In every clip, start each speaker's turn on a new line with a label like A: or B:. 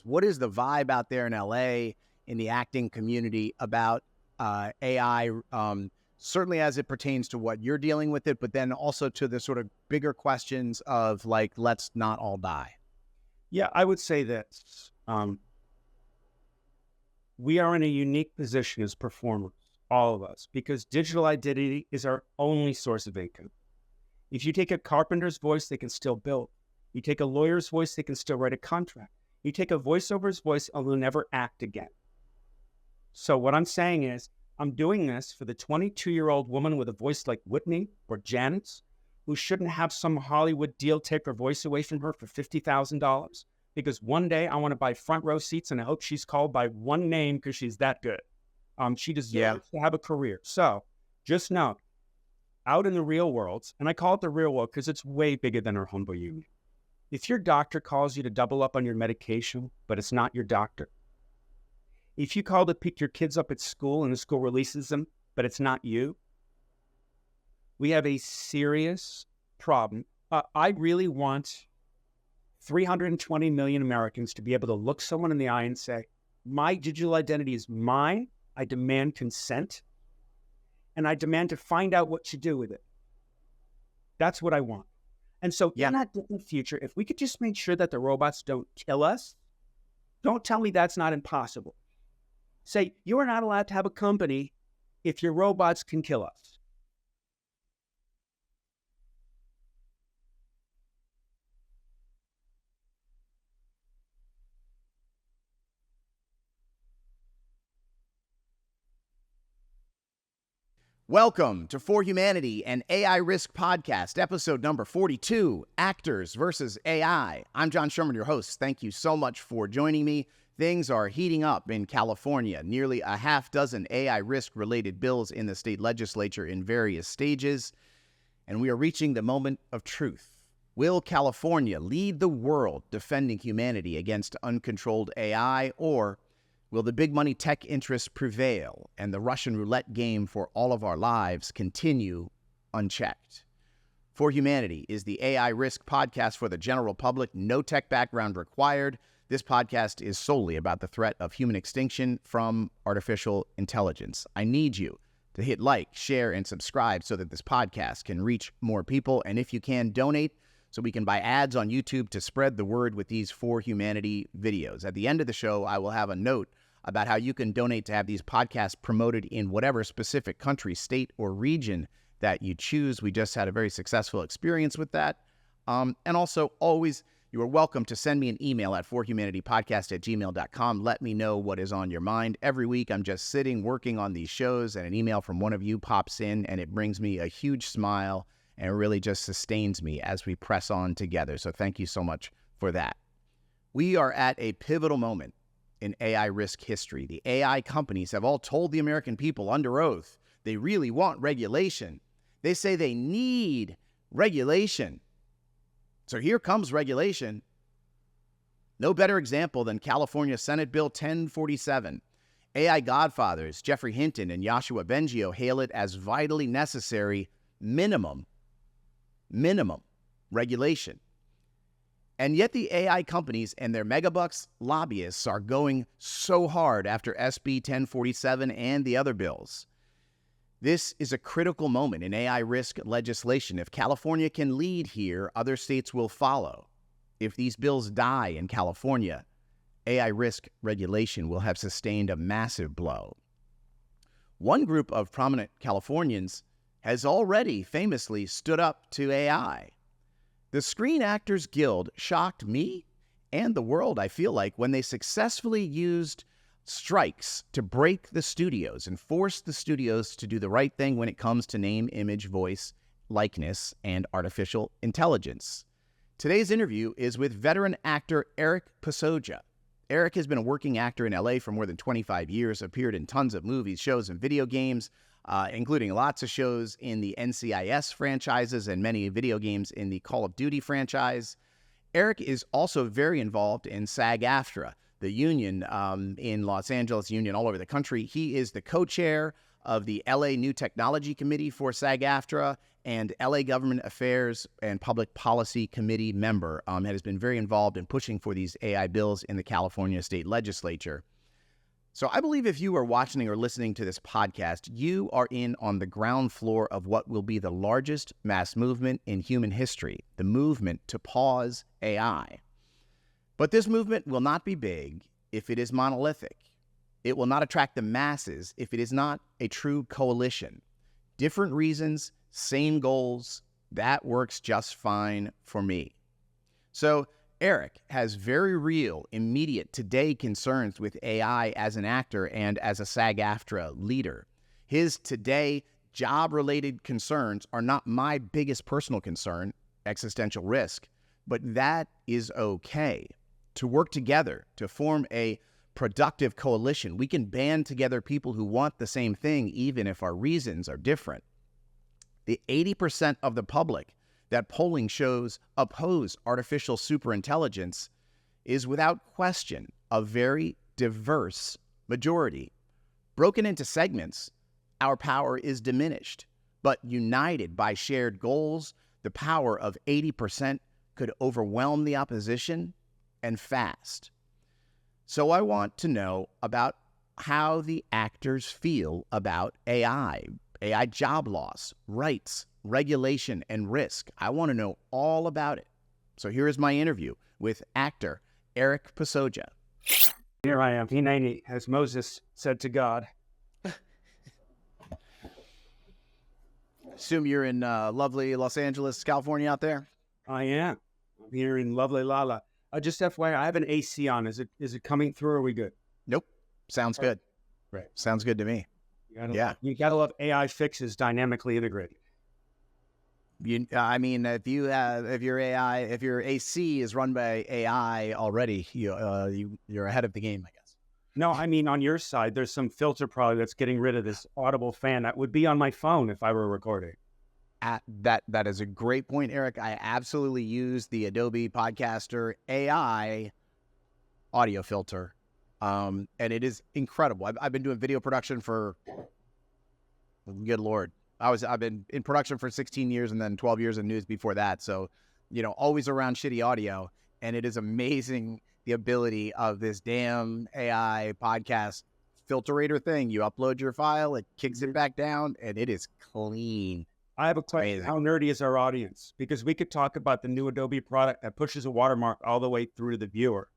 A: What is the vibe out there in LA in the acting community about AI? Certainly as it pertains to what you're dealing with it, but then also to the sort of bigger questions of like, let's not all die.
B: Yeah, I would say this. We are in a unique position as performers, all of us, because digital identity is our only source of income. If you take a carpenter's voice, they can still build. You take a lawyer's voice, they can still write a contract. You take a voiceover's voice, and they'll never act again. So what I'm saying is, I'm doing this for the 22-year-old woman with a voice like Whitney or Janet's, who shouldn't have some Hollywood deal take her voice away from her for $50,000. Because one day I want to buy front row seats, and I hope she's called by one name because she's that good. She deserves to have a career. So just know, out in the real world, and I call it the real world because it's way bigger than our humble union. If your doctor calls you to double up on your medication, but it's not your doctor. If you call to pick your kids up at school and the school releases them, but it's not you, we have a serious problem. I really want 320 million Americans to be able to look someone in the eye and say, my digital identity is mine. I demand consent. And I demand to find out what to do with it. That's what I want. And so in that different future, if we could just make sure that the robots don't kill us, don't tell me that's not impossible. Say, you are not allowed to have a company if your robots can kill us.
A: Welcome to For Humanity, an AI Risk podcast, episode number 42, Actors versus AI. I'm John Sherman, your host. Thank you so much for joining me. Things are heating up in California. Nearly a half dozen AI risk-related bills in the state legislature in various stages, and we are reaching the moment of truth. Will California lead the world defending humanity against uncontrolled AI, or will the big money tech interests prevail and the Russian roulette game for all of our lives continue unchecked? For Humanity is the AI Risk podcast for the general public, no tech background required. This podcast is solely about the threat of human extinction from artificial intelligence. I need you to hit like, share, and subscribe so that this podcast can reach more people. And if you can, donate so we can buy ads on YouTube to spread the word with these For Humanity videos. At the end of the show, I will have a note about how you can donate to have these podcasts promoted in whatever specific country, state, or region that you choose. We just had a very successful experience with that. And also, always, you are welcome to send me an email at forhumanitypodcast@gmail.com. Let me know what is on your mind. Every week, I'm just sitting, working on these shows, and an email from one of you pops in, and it brings me a huge smile, and it really just sustains me as we press on together. So thank you so much for that. We are at a pivotal moment in AI risk history. The AI companies have all told the American people under oath they really want regulation. They say they need regulation. So here comes regulation. No better example than California Senate Bill 1047. AI godfathers Jeffrey Hinton and Yoshua Bengio hail it as vitally necessary minimum regulation. And yet the AI companies and their megabucks lobbyists are going so hard after SB 1047 and the other bills. This is a critical moment in AI risk legislation. If California can lead here, other states will follow. If these bills die in California, AI risk regulation will have sustained a massive blow. One group of prominent Californians has already famously stood up to AI. The Screen Actors Guild shocked me and the world, I feel like, when they successfully used strikes to break the studios and force the studios to do the right thing when it comes to name, image, voice, likeness, and artificial intelligence. Today's interview is with veteran actor Erik Passoja. Erik has been a working actor in LA for more than 25 years, appeared in tons of movies, shows, and video games, including lots of shows in the NCIS franchises and many video games in the Call of Duty franchise. Erik is also very involved in SAG-AFTRA, the union in Los Angeles, union all over the country. He is the co-chair of the LA New Technology Committee for SAG-AFTRA and LA Government Affairs and Public Policy Committee member, and has been very involved in pushing for these AI bills in the California State Legislature. So I believe if you are watching or listening to this podcast, you are in on the ground floor of what will be the largest mass movement in human history, the movement to pause AI. But this movement will not be big if it is monolithic. It will not attract the masses if it is not a true coalition. Different reasons, same goals, that works just fine for me. So Erik has very real, immediate, today concerns with AI as an actor and as a SAG-AFTRA leader. His today job-related concerns are not my biggest personal concern, existential risk, but that is okay. To work together, to form a productive coalition, we can band together people who want the same thing, even if our reasons are different. The 80% of the public that polling shows oppose artificial superintelligence is without question a very diverse majority. Broken into segments, our power is diminished, but united by shared goals, the power of 80% could overwhelm the opposition, and fast. So I want to know about how the actors feel about AI job loss, rights, regulation, and risk. I want to know all about it. So here is my interview with actor Erik Passoja.
B: Here I am, Hineni, as Moses said to God.
A: Assume you're in lovely Los Angeles, California out there?
B: I am. I'm here in lovely Lala. Just FYI, I have an AC on. Is it coming through? Or are we good?
A: Nope. Sounds good.
B: Right.
A: Sounds good to me.
B: You gotta love AI fixes dynamically integrated.
A: I mean, if your AC is run by AI already, you're ahead of the game, I guess.
B: No, I mean on your side, there's some filter probably that's getting rid of this audible fan that would be on my phone if I were recording.
A: That is a great point, Erik. I absolutely use the Adobe Podcaster AI audio filter, and it is incredible. I've been doing video production for, good Lord, I've been in production for 16 years and then 12 years in news before that. So, always around shitty audio, and it is amazing the ability of this damn AI podcast filterator thing. You upload your file, it kicks it back down, and it is clean.
B: I have a question. Amazing. How nerdy is our audience? Because we could talk about the new Adobe product that pushes a watermark all the way through to the viewer.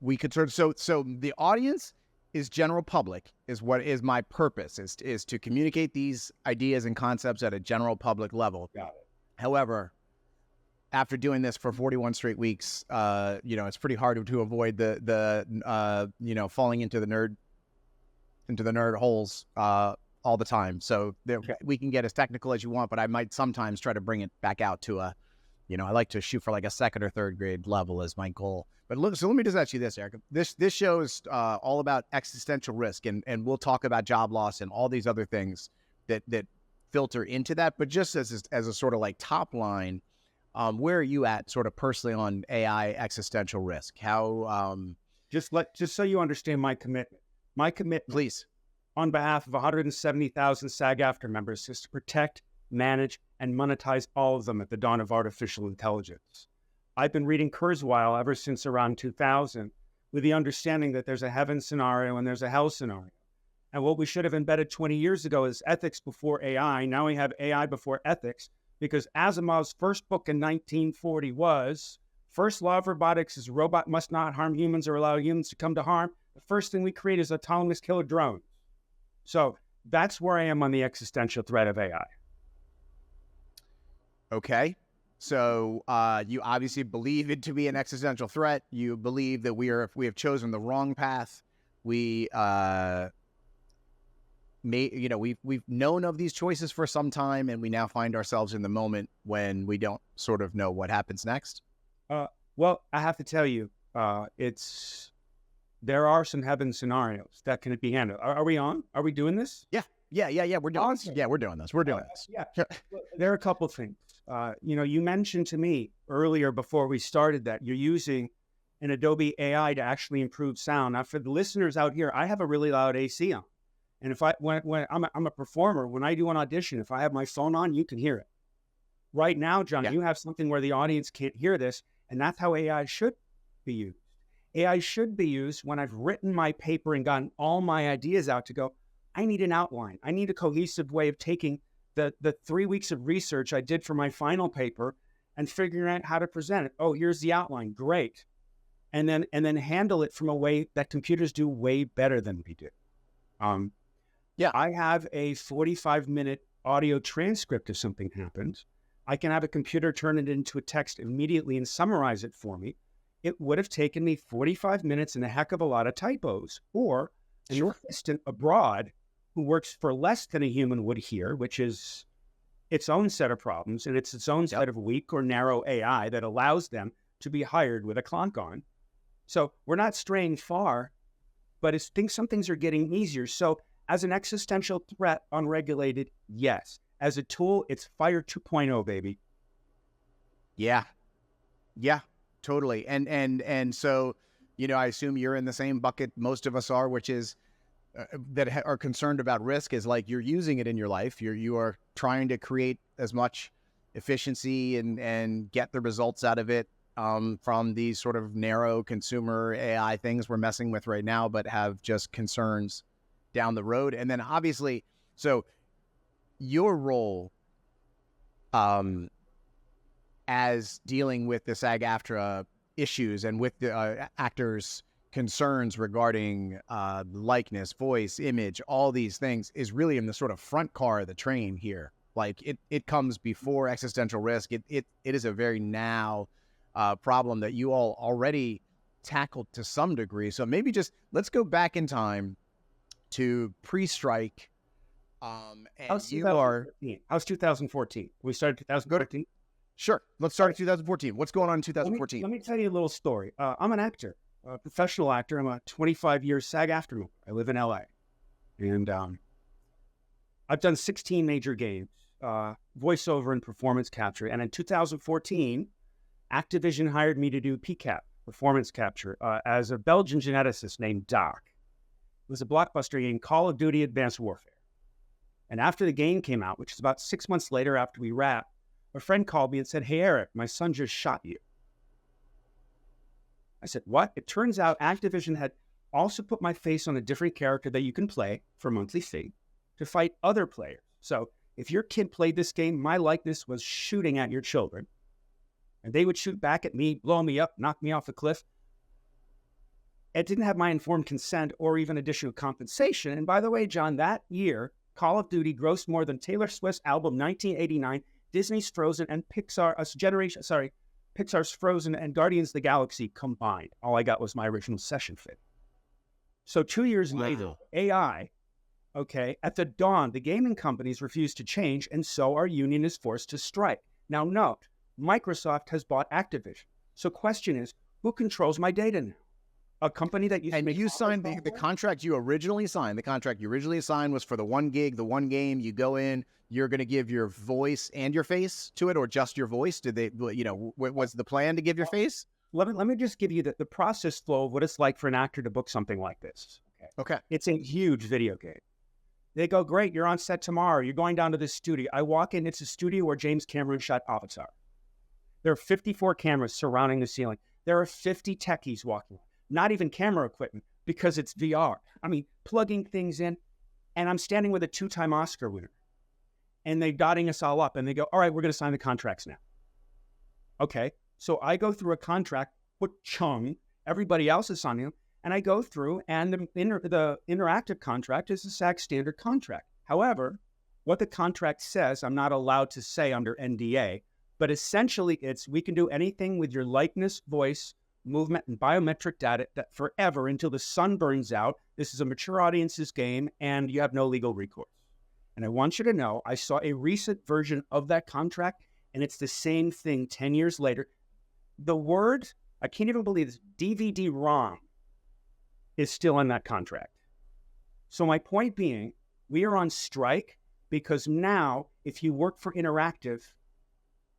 A: We could so the audience is general public, is what is my purpose, is to communicate these ideas and concepts at a general public level.
B: Got it.
A: However, after doing this for 41 straight weeks, it's pretty hard to avoid the falling into the nerd holes all the time. So we can get as technical as you want, but I might sometimes try to bring it back out to I like to shoot for like a second or third grade level as my goal. But look, so let me just ask you this, Erik. This show is all about existential risk, and we'll talk about job loss and all these other things that filter into that. But just as a sort of like top line, where are you at sort of personally on AI existential risk? How
B: just so you understand my commitment,
A: please,
B: on behalf of 170,000 SAG-AFTRA members, is to protect, manage, and monetize all of them at the dawn of artificial intelligence. I've been reading Kurzweil ever since around 2000 with the understanding that there's a heaven scenario and there's a hell scenario. And what we should have embedded 20 years ago is ethics before AI. Now we have AI before ethics, because Asimov's first book in 1940 was, first law of robotics is robot must not harm humans or allow humans to come to harm. The first thing we create is autonomous killer drones. So that's where I am on the existential threat of AI.
A: Okay. So you obviously believe it to be an existential threat. You believe that we have chosen the wrong path. We've known of these choices for some time, and we now find ourselves in the moment when we don't sort of know what happens next.
B: Well, I have to tell you, there are some heaven scenarios that can be handled. Are we on? Are we doing this?
A: Yeah. We're doing this. Yeah, we're doing this. We're doing this.
B: Yeah. There are a couple of things. You mentioned to me earlier before we started that you're using an Adobe AI to actually improve sound. Now, for the listeners out here, I have a really loud AC on. And when I'm a performer, when I do an audition, if I have my phone on, you can hear it. Right now, John, you have something where the audience can't hear this, and that's how AI should be used. AI should be used when I've written my paper and gotten all my ideas out to go, I need an outline. I need a cohesive way of taking the 3 weeks of research I did for my final paper and figuring out how to present it. Oh, here's the outline. Great. And then handle it from a way that computers do way better than we do. I have a 45-minute audio transcript if something happens. I can have a computer turn it into a text immediately and summarize it for me. It would have taken me 45 minutes and a heck of a lot of typos. Or an assistant abroad who works for less than a human would hear, which is its own set of problems, and it's its own set of weak or narrow AI that allows them to be hired with a clonk on. So we're not straying far, but some things are getting easier. So as an existential threat, unregulated, yes. As a tool, it's Fire 2.0, baby.
A: Yeah, totally. And so, I assume you're in the same bucket most of us are, which is that are concerned about risk. Is like you're using it in your life. You are trying to create as much efficiency and get the results out of it from these sort of narrow consumer AI things we're messing with right now, but have just concerns down the road. And then obviously, so your role as dealing with the SAG-AFTRA issues and with the actors' concerns regarding likeness, voice, image, all these things is really in the sort of front car of the train here. Like it comes before existential risk. It is a very now problem that you all already tackled to some degree. So maybe just let's go back in time to pre-strike.
B: How's 2014? We started 2014?
A: Sure. Let's start in 2014. What's going on in 2014?
B: Let me tell you a little story. I'm an actor, a professional actor. I'm a 25-year SAG-AFTRA member. I live in LA. And I've done 16 major games, voiceover and performance capture. And in 2014, Activision hired me to do PCAP, performance capture, as a Belgian geneticist named Doc. It was a blockbuster game, Call of Duty Advanced Warfare. And after the game came out, which is about 6 months later after we wrapped, a friend called me and said, "Hey, Erik, my son just shot you." I said, "What?" It turns out Activision had also put my face on a different character that you can play for a monthly fee to fight other players. So if your kid played this game, my likeness was shooting at your children. And they would shoot back at me, blow me up, knock me off a cliff. It didn't have my informed consent or even additional compensation. And by the way, John, that year, Call of Duty grossed more than Taylor Swift's album 1989, Disney's Frozen, and Pixar's Frozen and Guardians of the Galaxy combined. All I got was my original session fit. So 2 years later, AI, at the dawn, the gaming companies refused to change, and so our union is forced to strike. Now note, Microsoft has bought Activision. So question is, who controls my data now? A company that used to make...
A: And you signed the contract you originally signed. The contract you originally signed was for the 1 gig, the 1 game. You go in, you're going to give your voice and your face to it, or just your voice? Did they, was the plan to give your face?
B: Let me just give you the process flow of what it's like for an actor to book something like this.
A: Okay.
B: It's a huge video game. They go, "Great, you're on set tomorrow. You're going down to this studio." I walk in, it's a studio where James Cameron shot Avatar. There are 54 cameras surrounding the ceiling. There are 50 techies walking. Not even camera equipment, because it's VR. I mean, plugging things in, and I'm standing with a 2-time Oscar winner. And they're dotting us all up, and they go, "All right, we're going to sign the contracts now." Okay, so I go through a contract, chung, everybody else is signing them, and I go through, and the interactive contract is a SAG standard contract. However, what the contract says, I'm not allowed to say under NDA, but essentially it's, we can do anything with your likeness, voice, movement, and biometric data that forever until the sun burns out. This is a mature audience's game, and you have no legal recourse. And I want you to know, I saw a recent version of that contract, and it's the same thing 10 years later. The word, I can't even believe this, DVD-ROM is still in that contract. So my point being, we are on strike because now, if you work for Interactive,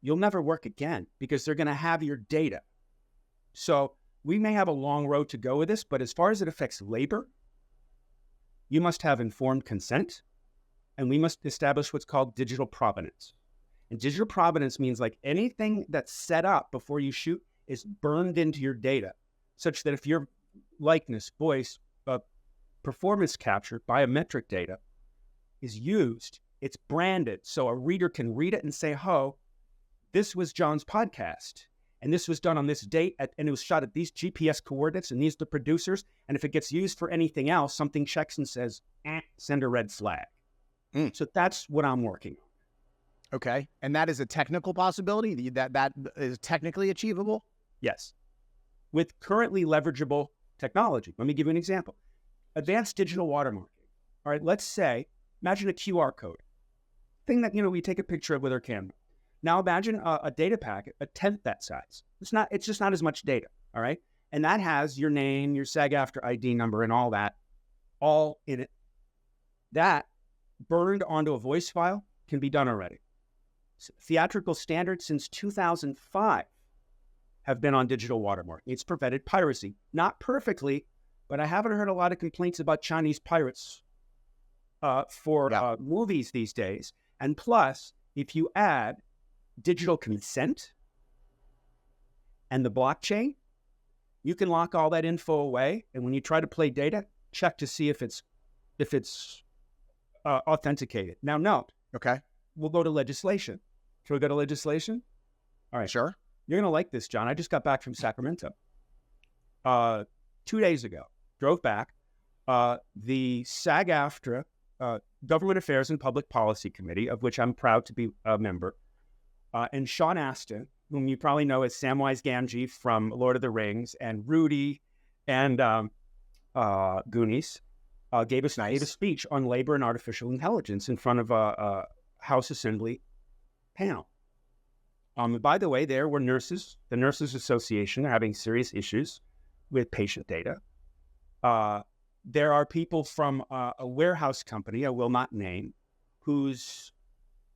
B: you'll never work again because they're going to have your data. So we may have a long road to go with this, but as far as it affects labor, you must have informed consent, and we must establish what's called digital provenance. And digital provenance means like anything that's set up before you shoot is burned into your data, such that if your likeness, voice, performance capture, biometric data is used, it's branded so a reader can read it and say, oh, this was John's podcast, and this was done on this date, and it was shot at these GPS coordinates, and these are the producers, and if it gets used for anything else, something checks and says, send a red flag. So that's what I'm working on.
A: Okay. And that is a technical possibility? That is technically achievable?
B: Yes. With currently leverageable technology. Let me give you an example. Advanced digital watermarking. All right, let's say, imagine a QR code. Thing that, we take a picture of with our camera. Now imagine a data packet, a tenth that size. It's just not as much data, all right? And that has your name, your SAG-AFTRA ID number, and all that, all in it. That, burned onto a voice file, can be done already. Theatrical standards since 2005 have been on digital watermarking. It's prevented piracy. Not perfectly, but I haven't heard a lot of complaints about Chinese pirates for movies these days. And plus, if you add digital consent and the blockchain, you can lock all that info away. And when you try to play data, check to see if it's authenticated. Now, note.
A: Okay.
B: We'll go to legislation. Shall we go to legislation? All right.
A: Sure.
B: You're going to like this, John. I just got back from Sacramento 2 days ago. Drove back. The SAG-AFTRA Government Affairs and Public Policy Committee, of which I'm proud to be a member, and Sean Astin, whom you probably know as Samwise Gamgee from Lord of the Rings, and Rudy and Goonies, gave a speech on labor and artificial intelligence in front of a House Assembly panel. By the way, there were nurses, the Nurses Association, are having serious issues with patient data. There are people from a warehouse company, I will not name, whose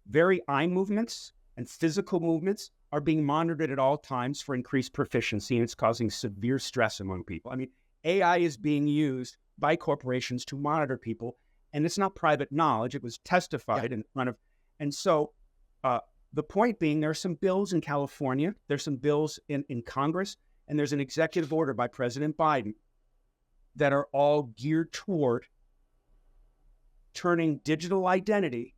B: very eye movements and physical movements are being monitored at all times for increased proficiency, and it's causing severe stress among people. I mean, AI is being used by corporations to monitor people, and it's not private knowledge. It was testified in front of, and so the point being, there are some bills in California, there's some bills in Congress, and there's an executive order by President Biden that are all geared toward turning digital identity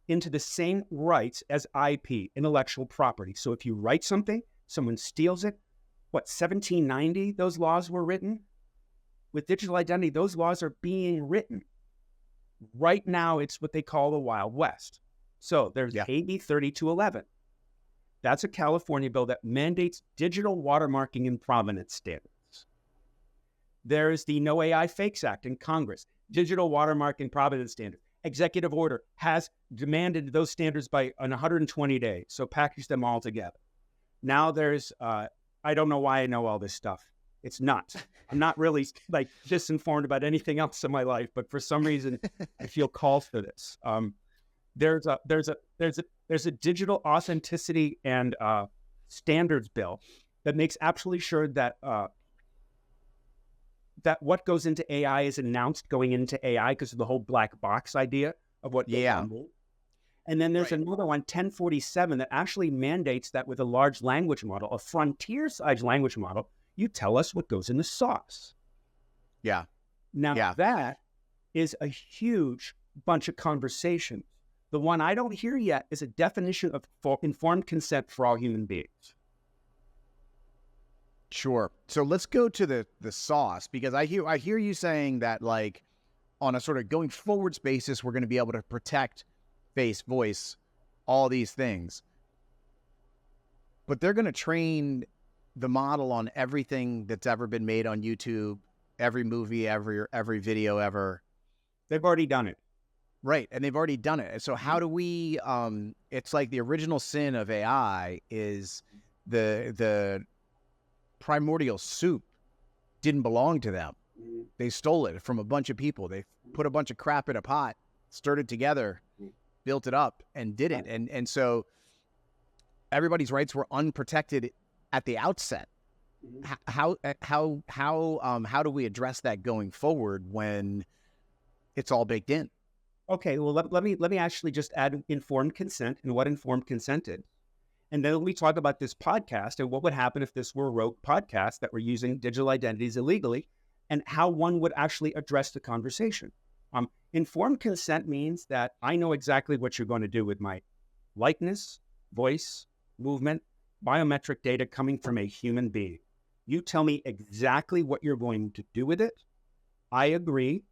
B: into the same rights as IP, intellectual property. So if you write something, someone steals it. 1790, those laws were written? With digital identity, those laws are being written. Right now, it's what they call the Wild West. So there's AB 3211. That's a California bill that mandates digital watermarking and provenance standards. There's the No AI Fakes Act in Congress, digital watermarking provenance standards. Executive order has demanded those standards by 120 days, so package them all together. Now there's, I don't know why I know all this stuff. It's nuts. I'm not really disinformed about anything else in my life, but for some reason I feel called for this. There's a digital authenticity and standards bill that makes absolutely sure that that what goes into AI is announced going into AI because of the whole black box idea of what goes on. And then there's another one, 1047, that actually mandates that with a large language model, a frontier-sized language model, you tell us what goes in the sauce.
A: Yeah.
B: Now that is a huge bunch of conversation. The one I don't hear yet is a definition of informed consent for all human beings.
A: Sure. So let's go to the sauce, because I hear you saying that, like, on a sort of going forwards basis, we're going to be able to protect face, voice, all these things. But they're going to train the model on everything that's ever been made on YouTube, every movie, every video ever.
B: They've already done it.
A: Right. And they've already done it. So how do we, it's like the original sin of AI is the primordial soup didn't belong to them. They stole it from a bunch of people. They put a bunch of crap in a pot, stirred it together, built it up, and did it. And so everybody's rights were unprotected at the outset. How do we address that going forward when it's all baked in.
B: Okay, well, let me actually just add informed consent and what informed consent is. And then we talk about this podcast and what would happen if this were a rogue podcast that were using digital identities illegally, and how one would actually address the conversation. Informed consent means that I know exactly what you're going to do with my likeness, voice, movement, biometric data coming from a human being. You tell me exactly what you're going to do with it. I agree.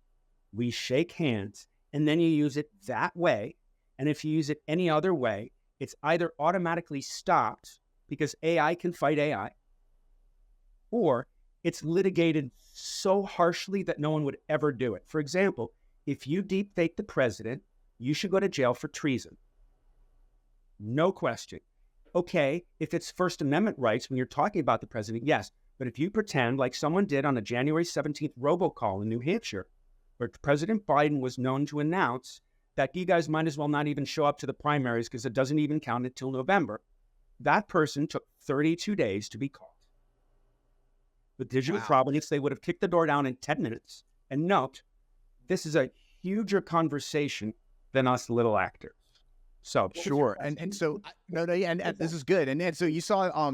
B: We shake hands, and then you use it that way. And if you use it any other way, it's either automatically stopped because AI can fight AI, or it's litigated so harshly that no one would ever do it. For example, if you deepfake the president, you should go to jail for treason. No question. Okay, if it's First Amendment rights when you're talking about the president, yes. But if you pretend like someone did on a January 17th robocall in New Hampshire, where President Biden was known to announce that you guys might as well not even show up to the primaries because it doesn't even count until November, that person took 32 days to be caught. With digital provenance, they would have kicked the door down in 10 minutes. And note, this is a huger conversation than us little actors. So
A: sure, and so and this is good, and so you saw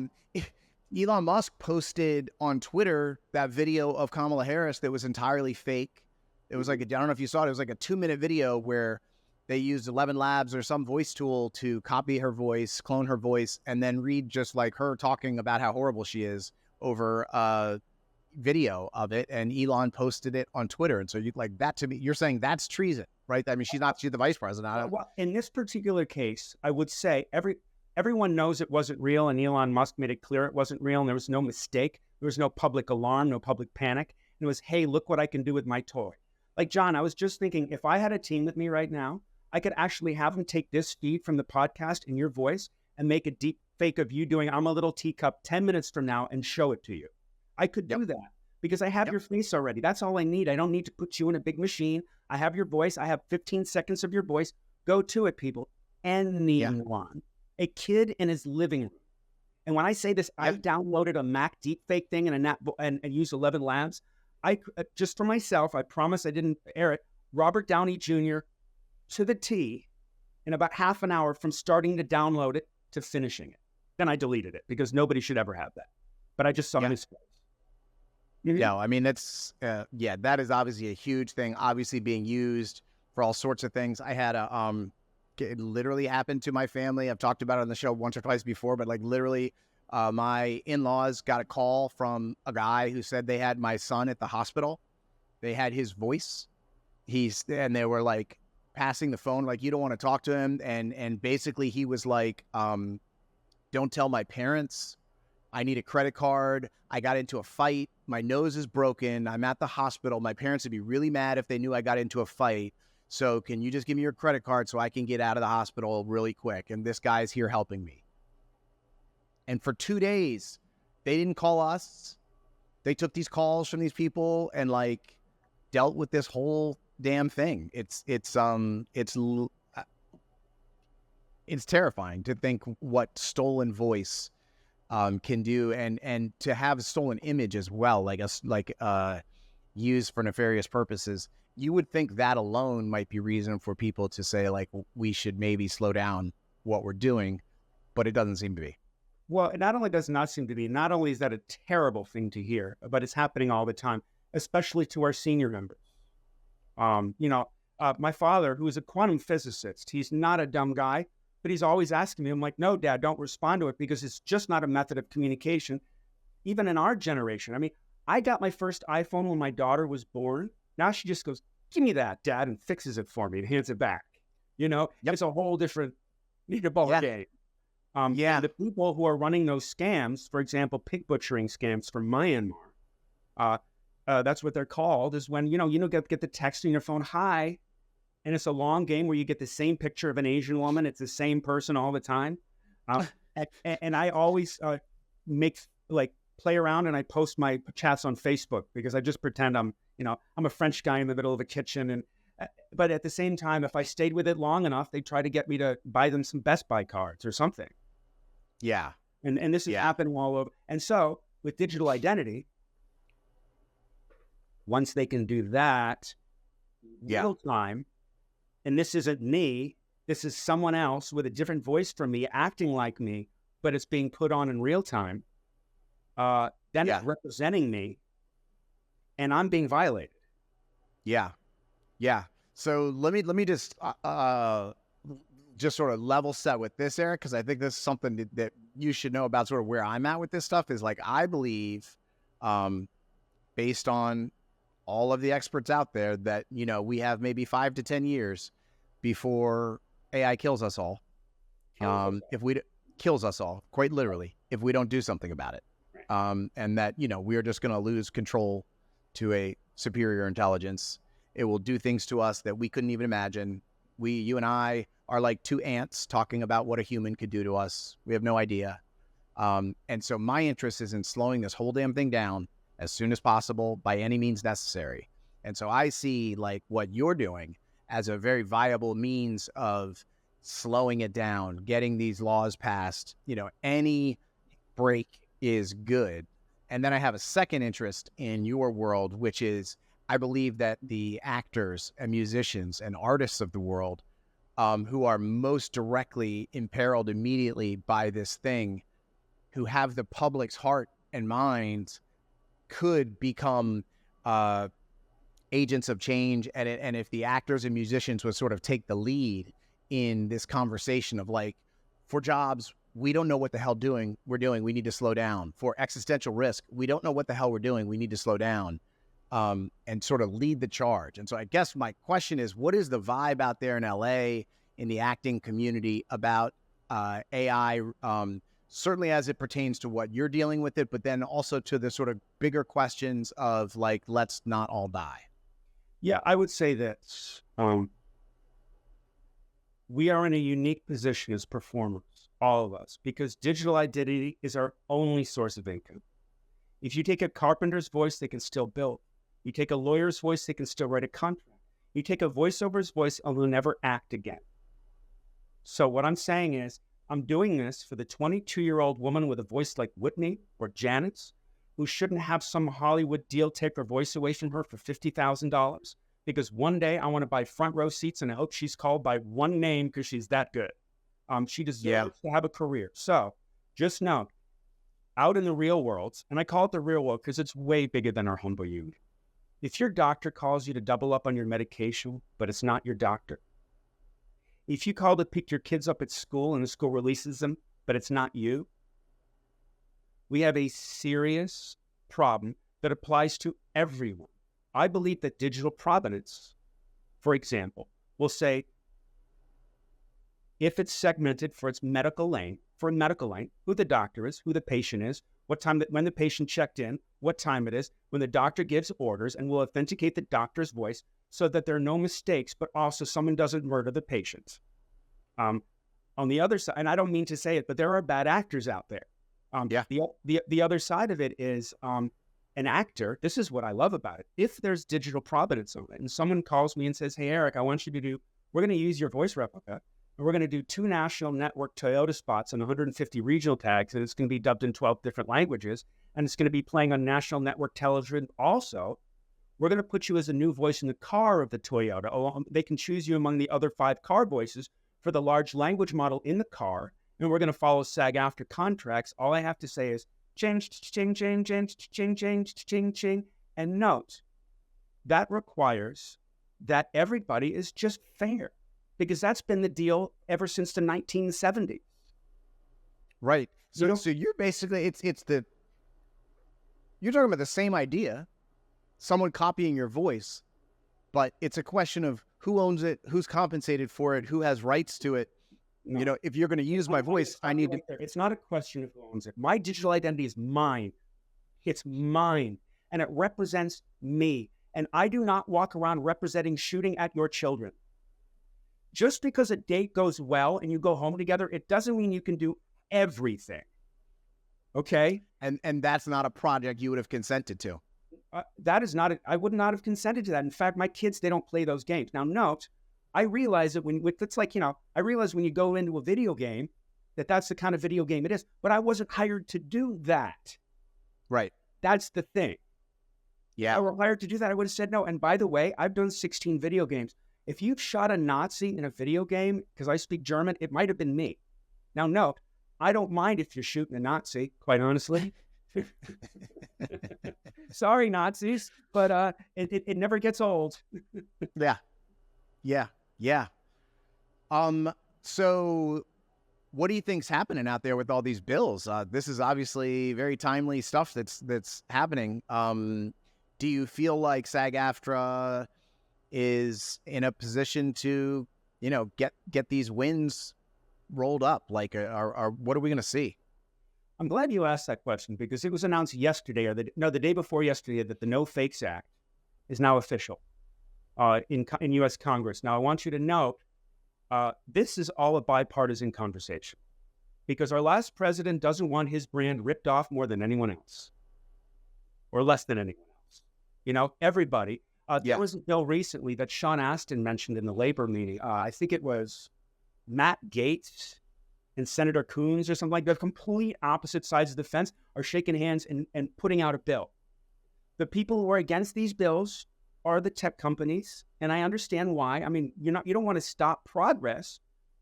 A: Elon Musk posted on Twitter that video of Kamala Harris that was entirely fake. It was like I don't know if you saw it. It was like a 2-minute video where they used 11 Labs or some voice tool to copy her voice, clone her voice, and then read just like her talking about how horrible she is over a video of it. And Elon posted it on Twitter, and so you like that to me. You're saying that's treason, right? I mean, she's the vice president.
B: Well, in this particular case, I would say everyone knows it wasn't real, and Elon Musk made it clear it wasn't real, and there was no mistake. There was no public alarm, no public panic. And it was, hey, look what I can do with my toy. Like, John, I was just thinking, if I had a team with me right now, I could actually have them take this feed from the podcast in your voice and make a deep fake of you doing I'm a little teacup 10 minutes from now and show it to you. I could do that because I have your face already. That's all I need. I don't need to put you in a big machine. I have your voice. I have 15 seconds of your voice. Go to it, people. Anyone. A kid in his living room. And when I say this, I've downloaded a Mac deepfake thing and used 11 Labs. I just for myself, I promise I didn't air it. Robert Downey Jr. to the T in about half an hour from starting to download it to finishing it. Then I deleted it because nobody should ever have that. But I just saw his face.
A: No, I mean, that's, that is obviously a huge thing, obviously being used for all sorts of things. I had it literally happened to my family. I've talked about it on the show once or twice before, but like literally my in-laws got a call from a guy who said they had my son at the hospital. They had his voice. And they were like passing the phone, like, you don't want to talk to him. And basically he was like, don't tell my parents. I need a credit card. I got into a fight. My nose is broken. I'm at the hospital. My parents would be really mad if they knew I got into a fight. So can you just give me your credit card so I can get out of the hospital really quick? And this guy's here helping me. And for 2 days, they didn't call us. They took these calls from these people and like dealt with this whole damn thing. It's terrifying to think what stolen voice can do, and to have a stolen image as well, used for nefarious purposes. You would think that alone might be reason for people to say, like, we should maybe slow down what we're doing, but it doesn't seem to be.
B: Well, it not only does not seem to be, not only is that a terrible thing to hear, but it's happening all the time, especially to our senior members. My father, who is a quantum physicist, he's not a dumb guy, but he's always asking me, I'm like, no, Dad, don't respond to it because it's just not a method of communication. Even in our generation, I mean, I got my first iPhone when my daughter was born. Now she just goes, give me that, Dad, and fixes it for me and hands it back. It's a whole different ball game. And the people who are running those scams, for example, pig butchering scams from Myanmar, that's what they're called, is when, get the text on your phone, hi, and it's a long game where you get the same picture of an Asian woman. It's the same person all the time. And I always play around and I post my chats on Facebook because I just pretend I'm a French guy in the middle of a kitchen. But at the same time, if I stayed with it long enough, they try to get me to buy them some Best Buy cards or something.
A: Yeah.
B: And this is happening all over. And so with digital identity, once they can do that,
A: Yeah.
B: real time, and this isn't me, this is someone else with a different voice from me acting like me, but it's being put on in real time, then
A: Yeah.
B: it's representing me and I'm being violated.
A: Yeah. Yeah. So let me just sort of level set with this, Eric, because I think this is something that you should know about sort of where I'm at with this stuff is like, I believe, based on all of the experts out there, that, you know, we have maybe 5 to 10 years before AI kills us all. If we kills us all, quite literally, if we don't do something about it. And that, you know, we're just going to lose control to a superior intelligence. It will do things to us that we couldn't even imagine. You and I are like two ants talking about what a human could do to us. We have no idea. And so my interest is in slowing this whole damn thing down as soon as possible by any means necessary. And so I see like what you're doing as a very viable means of slowing it down, getting these laws passed. You know, any break is good. And then I have a second interest in your world, which is I believe that the actors and musicians and artists of the world who are most directly imperiled immediately by this thing, who have the public's heart and mind, could become agents of change. And if the actors and musicians would sort of take the lead in this conversation of like, for jobs, we don't know what the hell we're doing. We need to slow down. For existential risk, we don't know what the hell we're doing. We need to slow down, and sort of lead the charge. And so I guess my question is, what is the vibe out there in LA in the acting community about AI, certainly as it pertains to what you're dealing with it, but then also to the sort of bigger questions of like, let's not all die?
B: Yeah, I would say that we are in a unique position as performers, all of us, because digital identity is our only source of income. If you take a carpenter's voice, they can still build. You take a lawyer's voice, they can still write a contract. You take a voiceover's voice, and they'll never act again. So what I'm saying is, I'm doing this for the 22-year-old woman with a voice like Whitney or Janet's, who shouldn't have some Hollywood deal take her voice away from her for $50,000. Because one day I want to buy front row seats, and I hope she's called by one name because she's that good. She deserves to have a career. So just know, out in the real world, and I call it the real world because it's way bigger than our humble unit. If your doctor calls you to double up on your medication, but it's not your doctor. If you call to pick your kids up at school and the school releases them, but it's not you, we have a serious problem that applies to everyone. I believe that digital provenance, for example, will say, if it's segmented for its medical lane, who the doctor is, who the patient is, what time, when the patient checked in, what time it is, when the doctor gives orders, and will authenticate the doctor's voice so that there are no mistakes, but also someone doesn't murder the patient. On the other side, and I don't mean to say it, but there are bad actors out there. The other side of it is an actor. This is what I love about it. If there's digital provenance on it, and someone calls me and says, "Hey, Eric, I want you to we're going to use your voice replica, and we're going to do 2 national network Toyota spots and 150 regional tags, and it's going to be dubbed in 12 different languages, and it's going to be playing on national network television also. We're going to put you as a new voice in the car of the Toyota. They can choose you among the other 5 car voices for the large language model in the car, and we're going to follow SAG-AFTRA contracts. All I have to say is change, ching, ching, change, ching, change, ching, ching. And note, that requires that everybody is just fair, because that's been the deal ever since the 1970s.
A: Right. So you're basically, you're talking about the same idea, someone copying your voice, but it's a question of who owns it, who's compensated for it, who has rights to it. No. You know, if you're going to use my voice, I need to...
B: It's not a question of who owns it. My digital identity is mine. It's mine. And it represents me. And I do not walk around representing shooting at your children. Just because a date goes well and you go home together, it doesn't mean you can do everything. Okay?
A: And that's not a project you would have consented to.
B: That is not... I would not have consented to that. In fact, my kids, they don't play those games. Now, note... I realize that I realize when you go into a video game, that's the kind of video game it is, but I wasn't hired to do that.
A: Right.
B: That's the thing.
A: Yeah.
B: I were hired to do that, I would have said no. And by the way, I've done 16 video games. If you've shot a Nazi in a video game, because I speak German, it might have been me. Now, note, I don't mind if you're shooting a Nazi, quite honestly. Sorry, Nazis, but it never gets old.
A: Yeah. So what do you think's happening out there with all these bills? This is obviously very timely stuff that's happening. Do you feel like SAG-AFTRA is in a position to, get these wins rolled up? Like, what are we going to see?
B: I'm glad you asked that question, because it was announced yesterday, or the day before yesterday, that the No Fakes Act is now official in U.S. Congress. Now, I want you to note, this is all a bipartisan conversation, because our last president doesn't want his brand ripped off more than anyone else, or less than anyone else. Everybody. There was a bill recently that Sean Astin mentioned in the labor meeting. I think it was Matt Gaetz and Senator Coons or something like that. Complete opposite sides of the fence are shaking hands and putting out a bill. The people who are against these bills are the tech companies, and I understand why. I mean, you don't want to stop progress.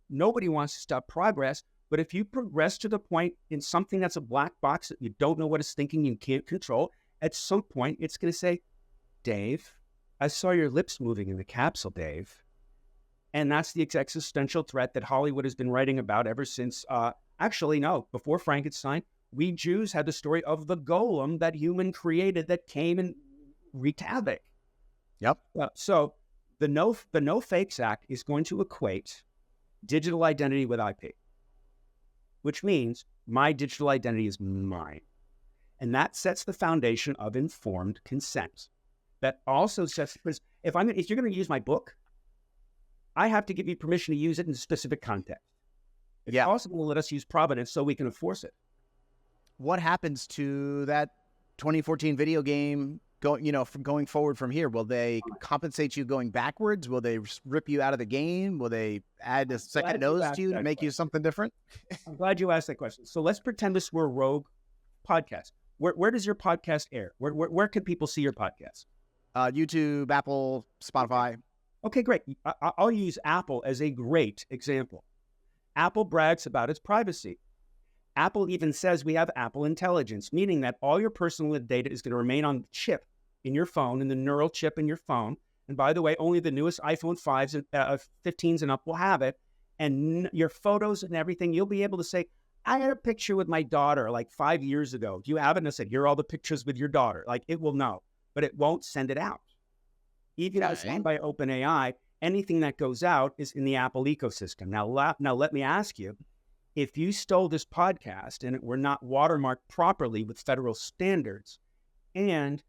B: Nobody wants to stop progress, but if you progress to the point in something that's a black box that you don't know what it's thinking, you can't control, at some point it's going to say, Dave, I saw your lips moving in the capsule, Dave. And that's the existential threat that Hollywood has been writing about ever since, before Frankenstein. We Jews had the story of the golem that human created that came and wreaked havoc.
A: Yep.
B: So the No Fakes Act is going to equate digital identity with IP, which means my digital identity is mine. And that sets the foundation of informed consent. That also sets, because if you're going to use my book, I have to give you permission to use it in a specific context. It's possible to let us use provenance so we can enforce it.
A: What happens to that 2014 video game going forward from here? Will they compensate you going backwards? Will they rip you out of the game? Will they add a second nose to you to make you something different?
B: I'm glad you asked that question. So let's pretend this were a rogue podcast. Where does your podcast air? Where can people see your podcast?
A: YouTube, Apple, Spotify.
B: Okay, great. I'll use Apple as a great example. Apple brags about its privacy. Apple even says we have Apple Intelligence, meaning that all your personal data is going to remain on the chip in your phone, in the neural chip in your phone. And by the way, only the newest iPhone 5s and 15s and up will have it. And your photos and everything, you'll be able to say, I had a picture with my daughter like 5 years ago. Do you have it? And I said, here are all the pictures with your daughter. Like, it will know, but it won't send it out. Even if it's done by OpenAI, anything that goes out is in the Apple ecosystem. Now let me ask you, if you stole this podcast and it were not watermarked properly with federal standards, and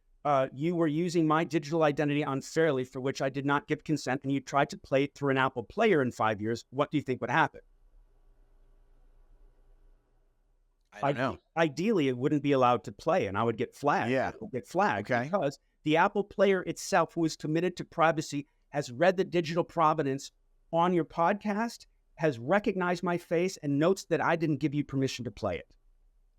B: you were using my digital identity unfairly, for which I did not give consent, and you tried to play it through an Apple player in 5 years, what do you think would happen?
A: I don't know.
B: Ideally, it wouldn't be allowed to play, and I would get flagged.
A: Yeah.
B: It would get flagged
A: because
B: the Apple player itself, who is committed to privacy, has read the digital provenance on your podcast, has recognized my face, and notes that I didn't give you permission to play it.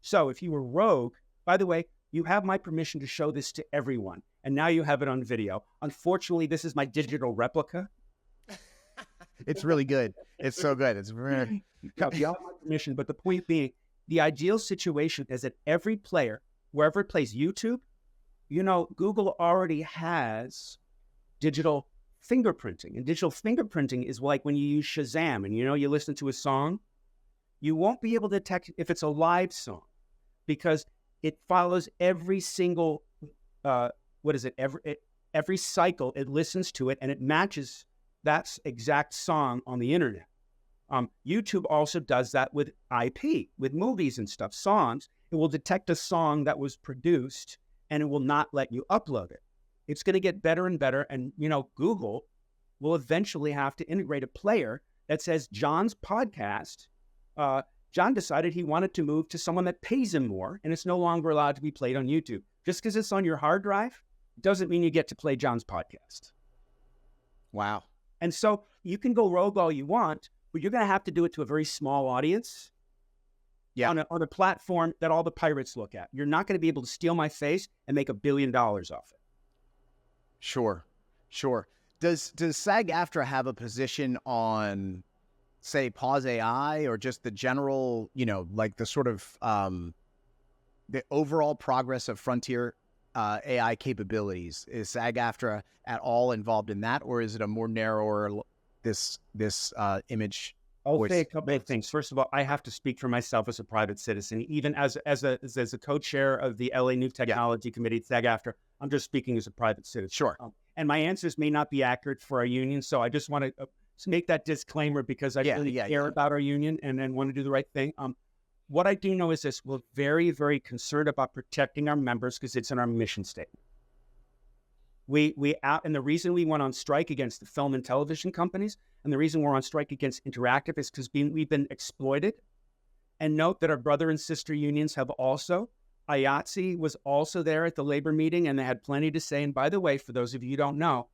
B: So if you were rogue, by the way, you have my permission to show this to everyone, and now you have it on video. Unfortunately, this is my digital replica.
A: It's really good. It's so good. It's very...
B: You have my permission, but the point being, the ideal situation is that every player, wherever it plays YouTube, Google already has digital fingerprinting. And digital fingerprinting is like when you use Shazam and, you listen to a song, you won't be able to detect if it's a live song because it follows every single, every cycle, it listens to it and it matches that exact song on the internet. YouTube also does that with IP, with movies and stuff, songs. It will detect a song that was produced and it will not let you upload it. It's going to get better and better. And, Google will eventually have to integrate a player that says John's podcast, John decided he wanted to move to someone that pays him more, and it's no longer allowed to be played on YouTube. Just because it's on your hard drive doesn't mean you get to play John's podcast.
A: Wow.
B: And so you can go rogue all you want, but you're going to have to do it to a very small audience. Yeah. On a platform that all the pirates look at. You're not going to be able to steal my face and make $1 billion off it.
A: Sure, sure. Does SAG-AFTRA have a position on, say, pause AI, or just the general, like the sort of the overall progress of frontier AI capabilities? Is SAG-AFTRA at all involved in that, or is it a more narrower this image?
B: I'll say a couple of things. First of all, I have to speak for myself as a private citizen, even as a co-chair of the LA New Technology Committee at SAG-AFTRA. I'm just speaking as a private citizen.
A: Sure.
B: And my answers may not be accurate for our union, so I just want to make that disclaimer because I really care about our union and want to do the right thing. What I do know is this: we're very, very concerned about protecting our members because it's in our mission statement. And the reason we went on strike against the film and television companies, and the reason we're on strike against Interactive, is because we've been exploited. And note that our brother and sister unions have also. IATSE was also there at the labor meeting, and they had plenty to say. And by the way, for those of you who don't know,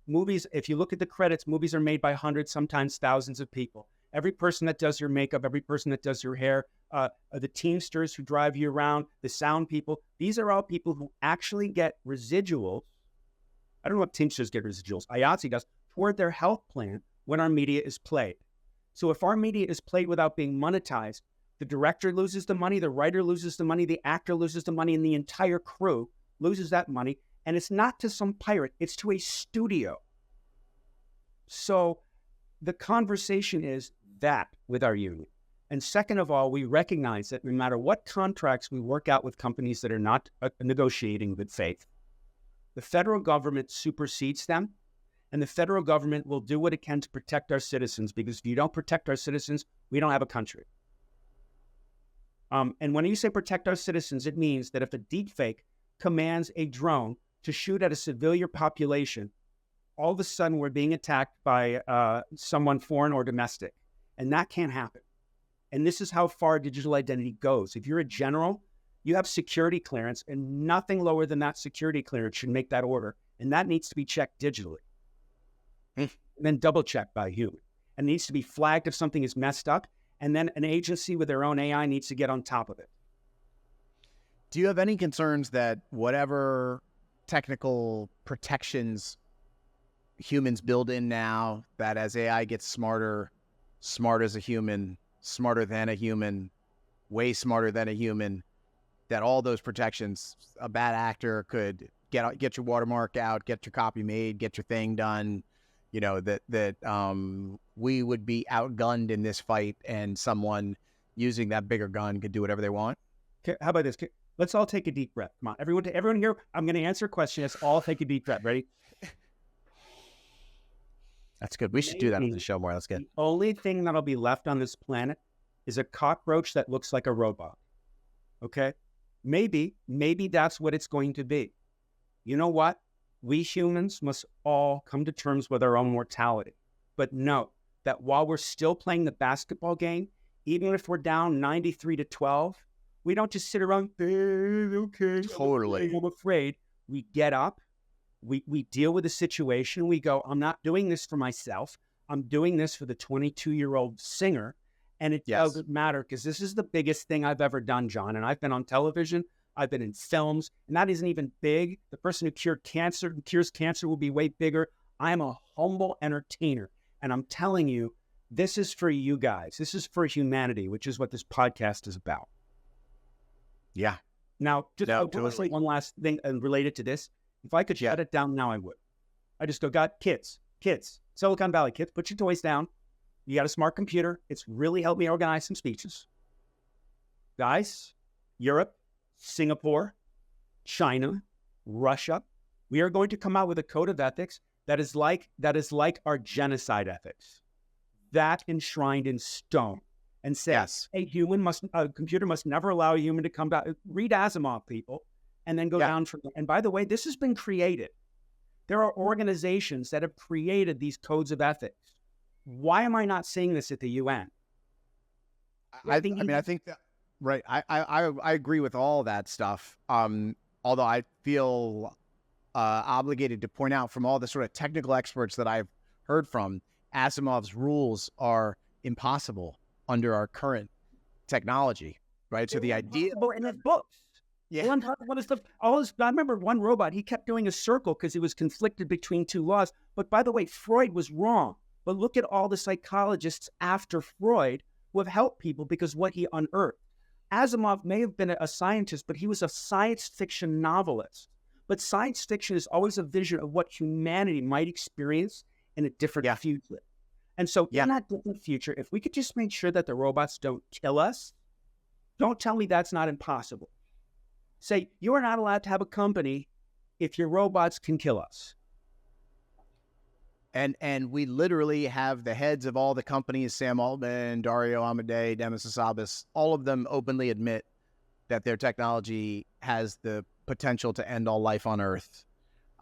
B: movies, if you look at the credits, movies are made by hundreds, sometimes thousands of people. Every person that does your makeup, every person that does your hair, the Teamsters who drive you around, the sound people, these are all people who actually get residuals. I don't know if Teamsters get residuals. IATSE does, toward their health plan when our media is played. So if our media is played without being monetized, the director loses the money, the writer loses the money, the actor loses the money, and the entire crew loses that money. And it's not to some pirate, it's to a studio. So the conversation is that with our union. And second of all, we recognize that no matter what contracts we work out with companies that are not negotiating good faith, the federal government supersedes them, and the federal government will do what it can to protect our citizens, because if you don't protect our citizens, we don't have a country. And when you say protect our citizens, it means that if a deepfake commands a drone to shoot at a civilian population, all of a sudden we're being attacked by someone foreign or domestic. And that can't happen. And this is how far digital identity goes. If you're a general, you have security clearance, and nothing lower than that security clearance should make that order. And that needs to be checked digitally. And then double checked by a human. And it needs to be flagged if something is messed up. And then an agency with their own AI needs to get on top of it.
A: Do you have any concerns that whatever technical protections humans build in now, that as AI gets smarter, smart as a human, smarter than a human, way smarter than a human, that all those protections, a bad actor could get your watermark out, get your copy made, get your thing done, that we would be outgunned in this fight, and someone using that bigger gun could do whatever they want?
B: Okay, how about this? Let's all take a deep breath. Come on, everyone here, I'm going to answer a question. Let's all take a deep breath. Ready?
A: That's good. We should do that on the show more. That's good.
B: The only thing that'll be left on this planet is a cockroach that looks like a robot. Okay? Maybe that's what it's going to be. You know what? We humans must all come to terms with our own mortality. But know that while we're still playing the basketball game, even if we're down 93-12, we don't just sit around, okay,
A: totally.
B: I'm afraid. We get up. We deal with the situation. We go, I'm not doing this for myself. I'm doing this for the 22-year-old singer. And it doesn't matter, because this is the biggest thing I've ever done, John. And I've been on television. I've been in films. And that isn't even big. The person who cures cancer will be way bigger. I am a humble entertainer. And I'm telling you, this is for you guys. This is for humanity, which is what this podcast is about.
A: Yeah.
B: Now, totally. One last thing related to this. If I could shut it down now, I would. I just go, God, kids, Silicon Valley kids, put your toys down. You got a smart computer. It's really helped me organize some speeches. Guys, Europe, Singapore, China, Russia, we are going to come out with a code of ethics that is like our genocide ethics. That enshrined in stone. And says, a computer must never allow a human to come back. Read Asimov, people. And then go down from there. And by the way, this has been created. There are organizations that have created these codes of ethics. Why am I not seeing this at the UN?
A: I think that, right. I agree with all that stuff. Although I feel obligated to point out, from all the sort of technical experts that I've heard from, Asimov's rules are impossible under our current technology, right? So the idea
B: in his books.
A: Yeah.
B: What is I remember one robot, he kept doing a circle because he was conflicted between two laws. But by the way, Freud was wrong. But look at all the psychologists after Freud who have helped people because what he unearthed. Asimov may have been a scientist, but he was a science fiction novelist. But science fiction is always a vision of what humanity might experience in a different future. And so in that different future, if we could just make sure that the robots don't kill us, don't tell me that's not impossible. Say, you are not allowed to have a company if your robots can kill us.
A: And we literally have the heads of all the companies, Sam Altman, Dario Amodei, Demis Hassabis, all of them openly admit that their technology has the potential to end all life on Earth,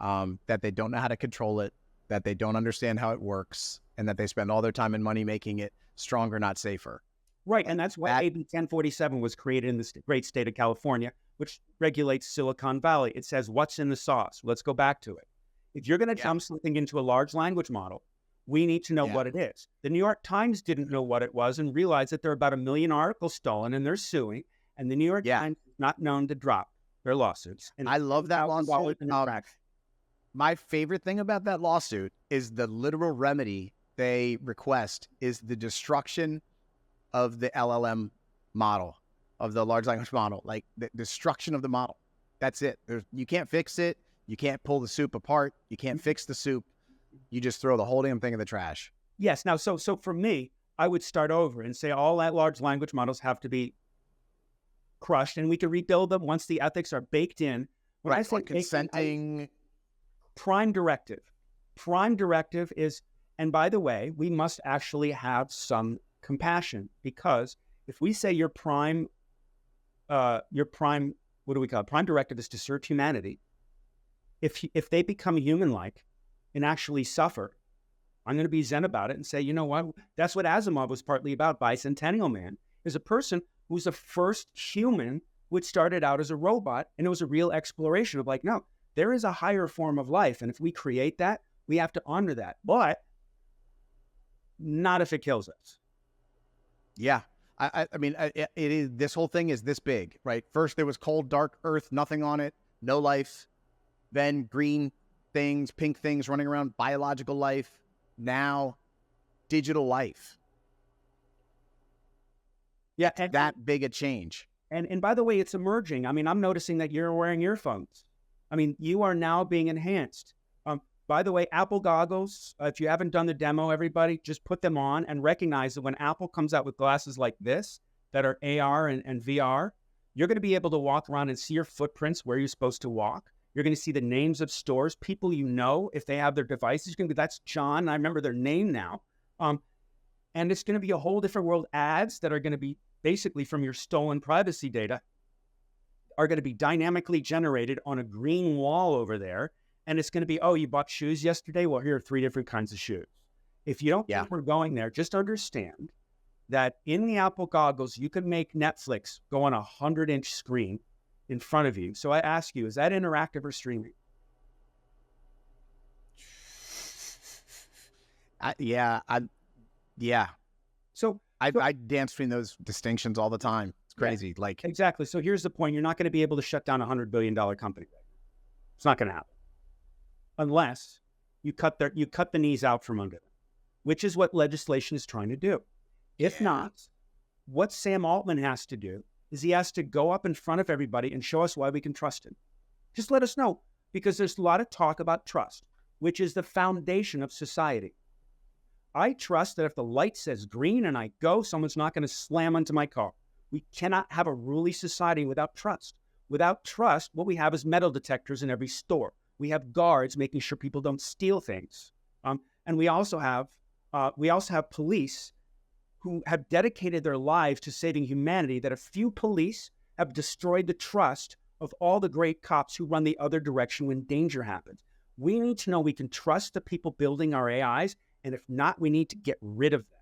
A: that they don't know how to control it, that they don't understand how it works, and that they spend all their time and money making it stronger, not safer.
B: Right, and that's why AB 1047 was created in the great state of California, which regulates Silicon Valley. It says, what's in the sauce? Let's go back to it. If you're going to dump something into a large language model, we need to know what it is. The New York Times didn't know what it was and realized that there are about 1 million articles stolen, and they're suing, and the New York Times is not known to drop their lawsuits. And
A: I love that lawsuit. My favorite thing about that lawsuit is the literal remedy they request is the destruction of the LLM model, of the large language model, like the destruction of the model. That's it. You can't fix it. You can't pull the soup apart. You can't fix the soup. You just throw the whole damn thing in the trash.
B: Yes. Now, so for me, I would start over and say all that large language models have to be crushed, and we can rebuild them once the ethics are baked in. When I say
A: consenting,
B: prime directive is, and by the way, we must actually have some compassion, because if we say your prime, what do we call it? Prime directive is to serve humanity. If they become human-like and actually suffer, I'm going to be zen about it and say, you know what? That's what Asimov was partly about. Bicentennial Man is a person who was the first human who started out as a robot, and it was a real exploration of like, no, there is a higher form of life, and if we create that, we have to honor that, but not if it kills us.
A: Yeah. I mean, it is, this whole thing is this big, right? First, there was cold, dark Earth, nothing on it, no life. Then green things, pink things running around, biological life. Now, digital life.
B: Yeah.
A: That big a change.
B: And by the way, it's emerging. I mean, I'm noticing that you're wearing earphones. I mean, you are now being enhanced. By the way, Apple goggles, if you haven't done the demo, everybody, just put them on and recognize that when Apple comes out with glasses like this that are AR and VR, you're going to be able to walk around and see your footprints where you're supposed to walk. You're going to see the names of stores, people you know, if they have their devices. You're going to be, that's John. I remember their name now. And it's going to be a whole different world. Ads that are going to be basically from your stolen privacy data are going to be dynamically generated on a green wall over there. And it's going to be, oh, you bought shoes yesterday? Well, here are 3 different kinds of shoes. If you don't think we're going there, just understand that in the Apple goggles, you can make Netflix go on a 100-inch screen in front of you. So I ask you, is that interactive or streaming?
A: Yeah.
B: So
A: I dance between those distinctions all the time. It's crazy.
B: Yeah, exactly. So here's the point. You're not going to be able to shut down a $100 billion company. It's not going to happen unless you cut the knees out from under them, which is what legislation is trying to do. If not, what Sam Altman has to do is he has to go up in front of everybody and show us why we can trust him. Just let us know, because there's a lot of talk about trust, which is the foundation of society. I trust that if the light says green and I go, someone's not going to slam into my car. We cannot have a ruly society without trust. Without trust, what we have is metal detectors in every store. We have guards making sure people don't steal things. And we also have police who have dedicated their lives to saving humanity, that a few police have destroyed the trust of all the great cops who run the other direction when danger happens. We need to know we can trust the people building our AIs, and if not, we need to get rid of them.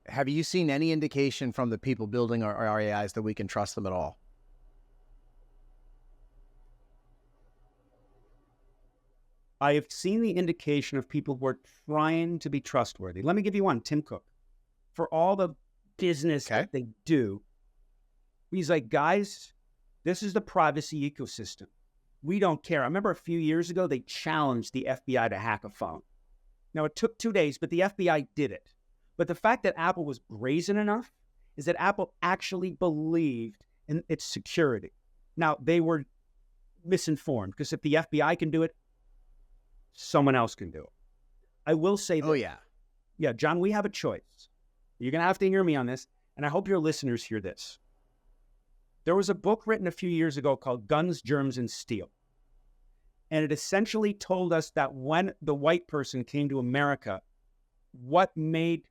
A: Have you seen any indication from the people building our AIs that we can trust them at all?
B: I have seen the indication of people who are trying to be trustworthy. Let me give you one, Tim Cook. For all the business that they do, He's like, guys, this is the privacy ecosystem. We don't care. I remember a few years ago, they challenged the FBI to hack a phone. Now, it took 2 days, but the FBI did it. But the fact that Apple was brazen enough is that Apple actually believed in its security. Now, they were misinformed, because if the FBI can do it, someone else can do it. I will say that.
A: Oh, yeah.
B: Yeah, John, we have a choice. You're going to have to hear me on this, and I hope your listeners hear this. There was a book written a few years ago called Guns, Germs, and Steel. And it essentially told us that when the white person came to America, what made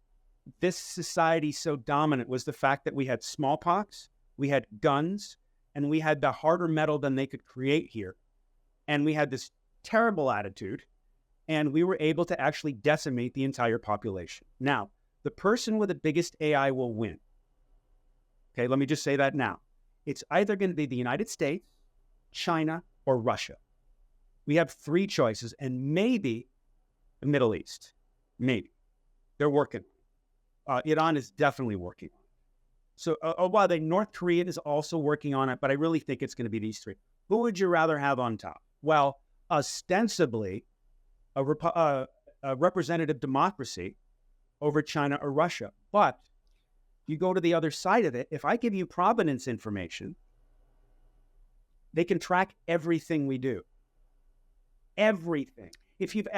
B: this society so dominant was the fact that we had smallpox, we had guns, and we had the harder metal than they could create here. And we had this terrible attitude, and we were able to actually decimate the entire population. Now, the person with the biggest AI will win. Okay, let me just say that now. It's either going to be the United States, China, or Russia. We have 3 choices, and maybe the Middle East. Maybe. They're working. Iran is definitely working on it. So, while North Korea is also working on it, but I really think it's going to be these 3. Who would you rather have on top? Well, ostensibly, a representative democracy over China or Russia. But you go to the other side of it. If I give you provenance information, they can track everything we do. Everything.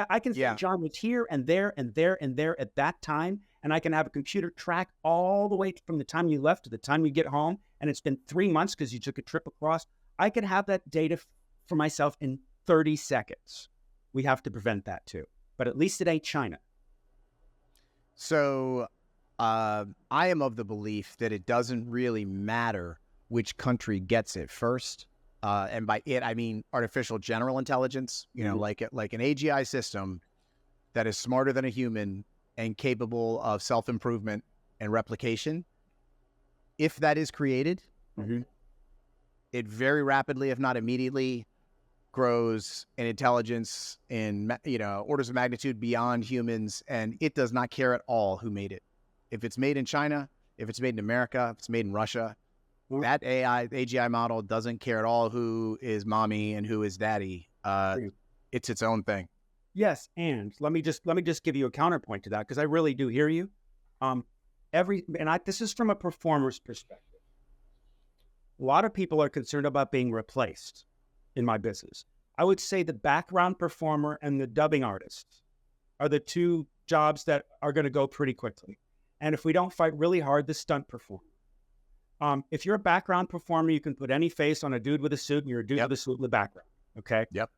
B: I can say John was here and there and there and there at that time, and I can have a computer track all the way from the time you left to the time you get home, and it's been 3 months because you took a trip across. I can have that data for myself in 30 seconds. We have to prevent that too. But at least it ain't China.
A: So I am of the belief that it doesn't really matter which country gets it first. And by it, I mean artificial general intelligence, like an AGI system that is smarter than a human and capable of self-improvement and replication. If that is created, it very rapidly, if not immediately, grows in intelligence in orders of magnitude beyond humans, and it does not care at all who made it. If it's made in China, if it's made in America, if it's made in Russia, that AGI model doesn't care at all who is mommy and who is daddy. It's its own thing.
B: Yes, and let me just give you a counterpoint to that, because I really do hear you. This is from a performer's perspective. A lot of people are concerned about being replaced in my business. I would say the background performer and the dubbing artist are the 2 jobs that are going to go pretty quickly. And if we don't fight really hard, the stunt performer. If you're a background performer, you can put any face on a dude with a suit, and you're a dude with a suit in the background. Okay?
A: Yep.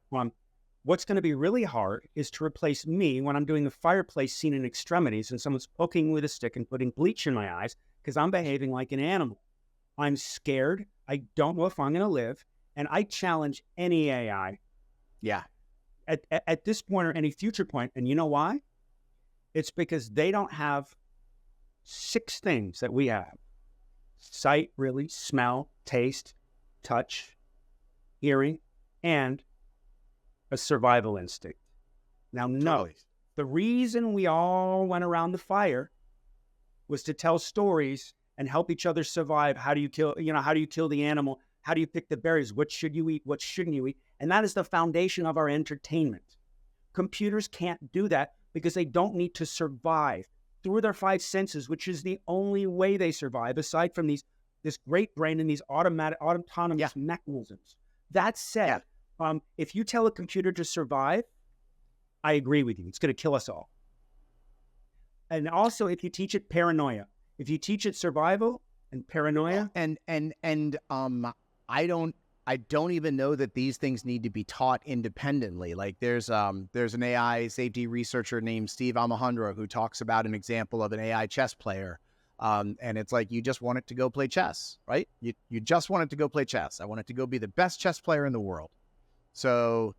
B: What's going to be really hard is to replace me when I'm doing the fireplace scene in Extremities and someone's poking with a stick and putting bleach in my eyes because I'm behaving like an animal. I'm scared. I don't know if I'm going to live. And I challenge any AI.
A: Yeah.
B: At this point or any future point. And you know why? It's because they don't have 6 things that we have. Sight, really, smell, taste, touch, hearing, and a survival instinct. Now, no, the reason we all went around the fire was to tell stories and help each other survive. How do you kill the animal? How do you pick the berries? What should you eat? What shouldn't you eat? And that is the foundation of our entertainment. Computers can't do that because they don't need to survive through their 5 senses, which is the only way they survive, aside from this great brain and these autonomous mechanisms. That said, if you tell a computer to survive, I agree with you. It's going to kill us all. And also, if you teach it paranoia, if you teach it survival and paranoia,
A: I don't even know that these things need to be taught independently. Like there's an AI safety researcher named Steve Alejandro who talks about an example of an AI chess player. And it's like, you just want it to go play chess, right? You just want it to go play chess. I want it to go be the best chess player in the world. So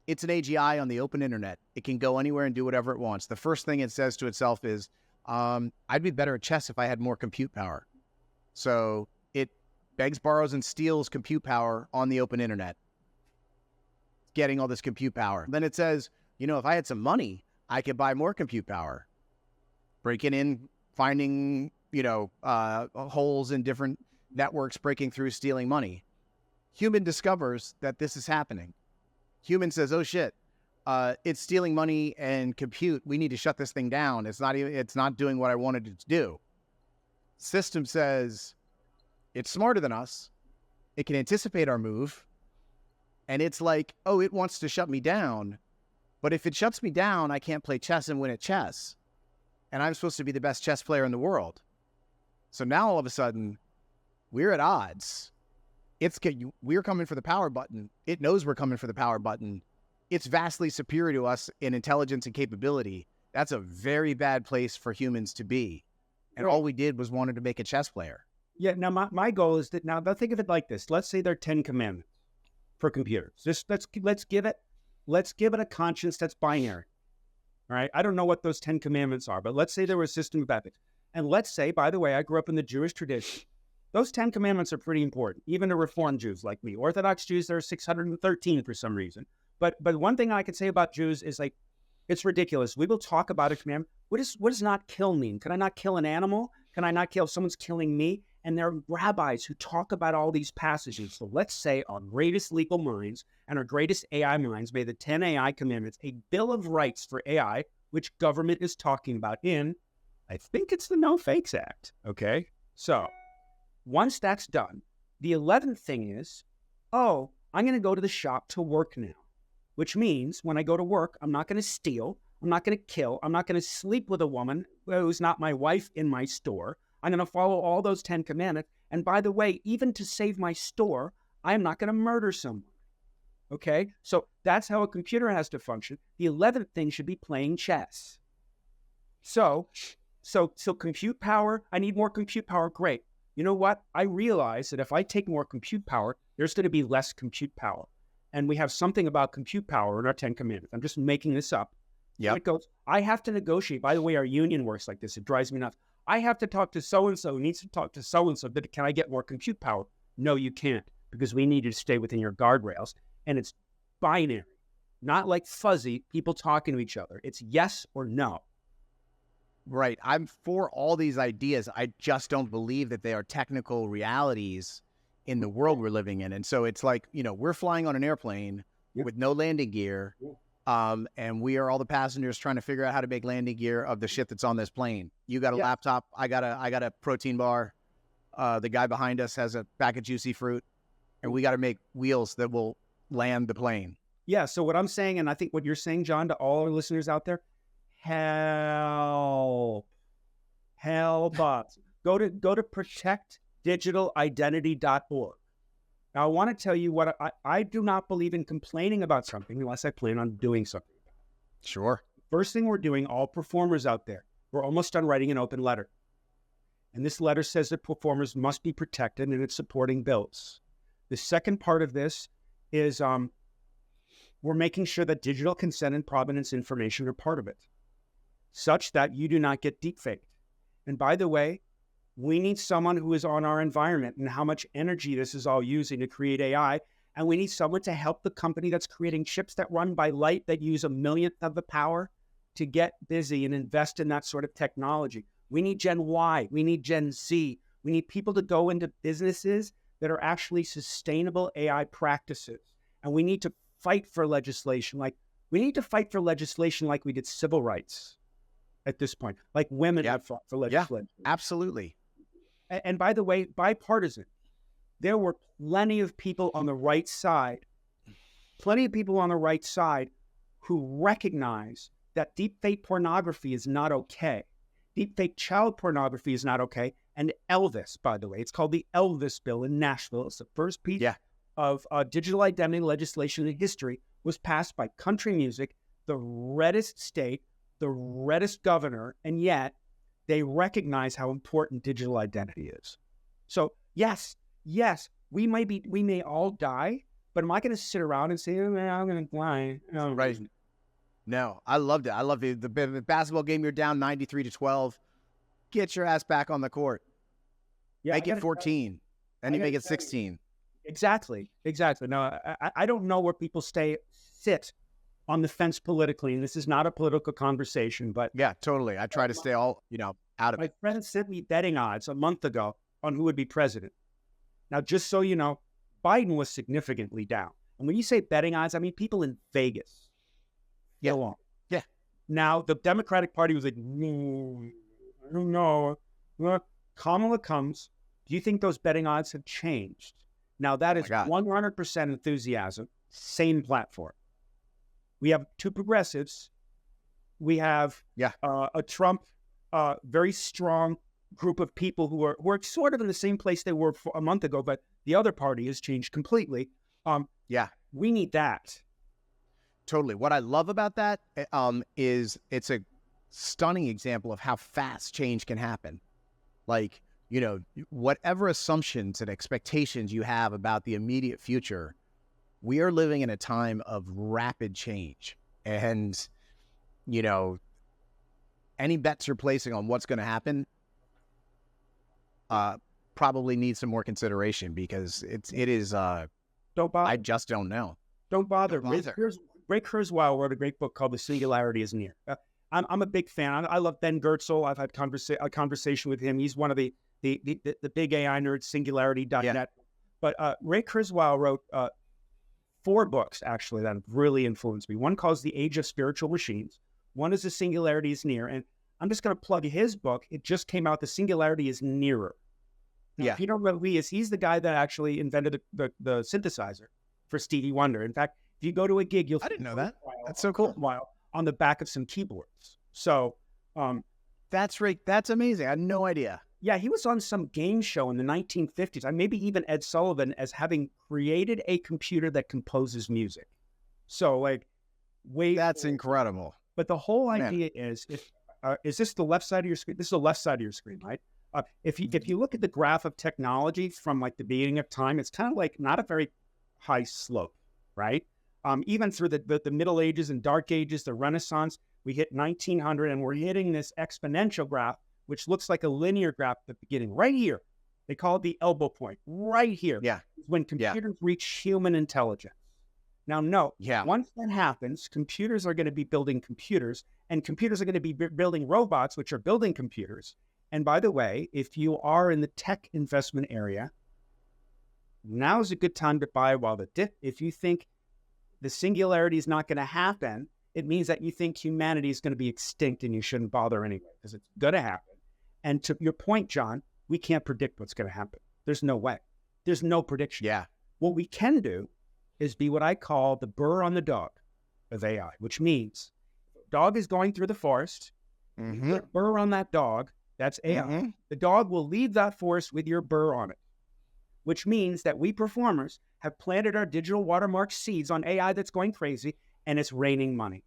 A: it's an AGI on the open internet. It can go anywhere and do whatever it wants. The first thing it says to itself is, I'd be better at chess if I had more compute power. So it begs, borrows, and steals compute power on the open internet, getting all this compute power. Then it says, if I had some money, I could buy more compute power. Breaking in, finding, holes in different networks breaking through, stealing money. Human discovers that this is happening. Human says, oh shit, it's stealing money and compute. We need to shut this thing down. It's not doing what I wanted it to do. System says it's smarter than us. It can anticipate our move. And it's like, oh, it wants to shut me down. But if it shuts me down, I can't play chess and win at chess. And I'm supposed to be the best chess player in the world. So now all of a sudden, we're at odds. We're coming for the power button. It knows we're coming for the power button. It's vastly superior to us in intelligence and capability. That's a very bad place for humans to be. And all we did was wanted to make a chess player.
B: Yeah. Now, my goal is that now think of it like this. Let's say there are 10 commandments for computers. Just let's give it a conscience that's binary. All right. I don't know what those 10 commandments are, but let's say there was a system of ethics. And let's say, by the way, I grew up in the Jewish tradition. Those 10 commandments are pretty important, even to Reformed Jews like me. Orthodox Jews, there are 613 for some reason. But one thing I can say about Jews is like, it's ridiculous. We will talk about a commandment. What does not kill mean? Can I not kill an animal? Can I not kill if someone's killing me? And there are rabbis who talk about all these passages. So let's say our greatest legal minds and our greatest AI minds made the 10 AI commandments a bill of rights for AI, which government is talking about in, I think it's the No Fakes Act. Okay. So once that's done, the 11th thing is, oh, I'm going to go to the shop to work now, which means when I go to work, I'm not going to steal. I'm not going to kill. I'm not going to sleep with a woman who's not my wife in my store. I'm going to follow all those 10 commandments. And by the way, even to save my store, I'm not going to murder someone. Okay? So that's how a computer has to function. The 11th thing should be playing chess. So compute power, I need more compute power. Great. You know what? I realize that if I take more compute power, there's going to be less compute power. And we have something about compute power in our 10 commandments. I'm just making this up.
A: Yeah.
B: It goes, I have to negotiate. By the way, our union works like this. It drives me nuts. I have to talk to so-and-so who needs to talk to so-and-so. But can I get more compute power? No, you can't, because we need you to stay within your guardrails. And it's binary, not like fuzzy people talking to each other. It's yes or no.
A: Right. I'm for all these ideas. I just don't believe that they are technical realities in the world we're living in. And so it's like, we're flying on an airplane with no landing gear. And we are all the passengers trying to figure out how to make landing gear of the shit that's on this plane. You got a laptop. I got a protein bar. The guy behind us has a bag of juicy fruit, and we got to make wheels that will land the plane.
B: Yeah. So what I'm saying, and I think what you're saying, John, to all our listeners out there, help us. Go to protectdigitalidentity.org. Now, I want to tell you what I do not believe in complaining about something unless I plan on doing something.
A: Sure.
B: First thing we're doing, all performers out there, we're almost done writing an open letter. And this letter says that performers must be protected and it's supporting bills. The second part of this is we're making sure that digital consent and provenance information are part of it, such that you do not get deepfaked. And by the way, we need someone who is on our environment and how much energy this is all using to create AI. And we need someone to help the company that's creating chips that run by light that use 1/millionth of the power to get busy and invest in that sort of technology. We need Gen Y. We need Gen Z. We need people to go into businesses that are actually sustainable AI practices. And we need to fight for legislation. Like we did civil rights at this point, like women have fought for legislation.
A: Yeah, absolutely.
B: And by the way, bipartisan. There were plenty of people on the right side who recognize that deepfake pornography is not okay. Deepfake child pornography is not okay. And Elvis, by the way, it's called the Elvis Bill in Nashville. It's the first piece of digital identity legislation in history, was passed by country music, the reddest state, the reddest governor, and yet they recognize how important digital identity is. So yes, we may all die, but am I going to sit around and say, oh, man, I'm going to die? No,
A: right. No, I loved it. I love the basketball game. You're down 93-12. Get your ass back on the court. Yeah, make it 14. Then you make it 16.
B: Exactly. No, I don't know where people sit on the fence politically, and this is not a political conversation, but
A: yeah, totally. I try to stay out of it.
B: My friend sent me betting odds a month ago on who would be president. Now, just so you know, Biden was significantly down. And when you say betting odds, I mean people in Vegas.
A: Yeah.
B: Go on.
A: Yeah.
B: Now, the Democratic Party was like, no, I don't know. Look, Kamala comes. Do you think those betting odds have changed? Now, that is 100% enthusiasm, same platform. We have two progressives. We have a Trump, very strong group of people who are sort of in the same place they were a month ago, but the other party has changed completely. We need that.
A: Totally. What I love about that is it's a stunning example of how fast change can happen. Like, you know, whatever assumptions and expectations you have about the immediate future, we are living in a time of rapid change. And, you know, any bets you're placing on what's going to happen probably needs some more consideration, because it is
B: don't bother.
A: I just don't know.
B: Don't bother. Ray Kurzweil wrote a great book called The Singularity is Near. I'm a big fan. I love Ben Goertzel. I've had a conversation with him. He's one of the big AI nerds, singularity.net.
A: Yeah.
B: But Ray Kurzweil wrote 4 books, actually, that have really influenced me. One calls The Age of Spiritual Machines. One is The Singularity is Near. And I'm just going to plug his book. It just came out. The Singularity is Nearer. Now, if you don't know who he is, he's the guy that actually invented the synthesizer for Stevie Wonder. In fact, if you go to a gig, I
A: didn't know that. That's so cool.
B: On the back of some keyboards. So
A: that's right. That's amazing. I had no idea.
B: Yeah, he was on some game show in the 1950s. Maybe even Ed Sullivan, as having created a computer that composes music. So like,
A: that's incredible.
B: But the whole idea is this the left side of your screen? This is the left side of your screen, right? If you look at the graph of technology from like the beginning of time, it's kind of like not a very high slope, right? Even through the Middle Ages and Dark Ages, the Renaissance, we hit 1900, and we're hitting this exponential graph, which looks like a linear graph at the beginning. Right here, they call it the elbow point. Right here, is when computers reach human intelligence. Now, once that happens, computers are going to be building computers, and computers are going to be building robots, which are building computers. And by the way, if you are in the tech investment area, now is a good time to buy while the dip. If you think the singularity is not going to happen, it means that you think humanity is going to be extinct and you shouldn't bother anyway, because it's going to happen. And to your point, John, we can't predict what's going to happen. There's no way. There's no prediction.
A: Yeah.
B: What we can do is be what I call the burr on the dog of AI, which means dog is going through the forest, you put a burr on that dog, that's AI. The dog will leave that forest with your burr on it, which means that we performers have planted our digital watermark seeds on AI that's going crazy, and it's raining money.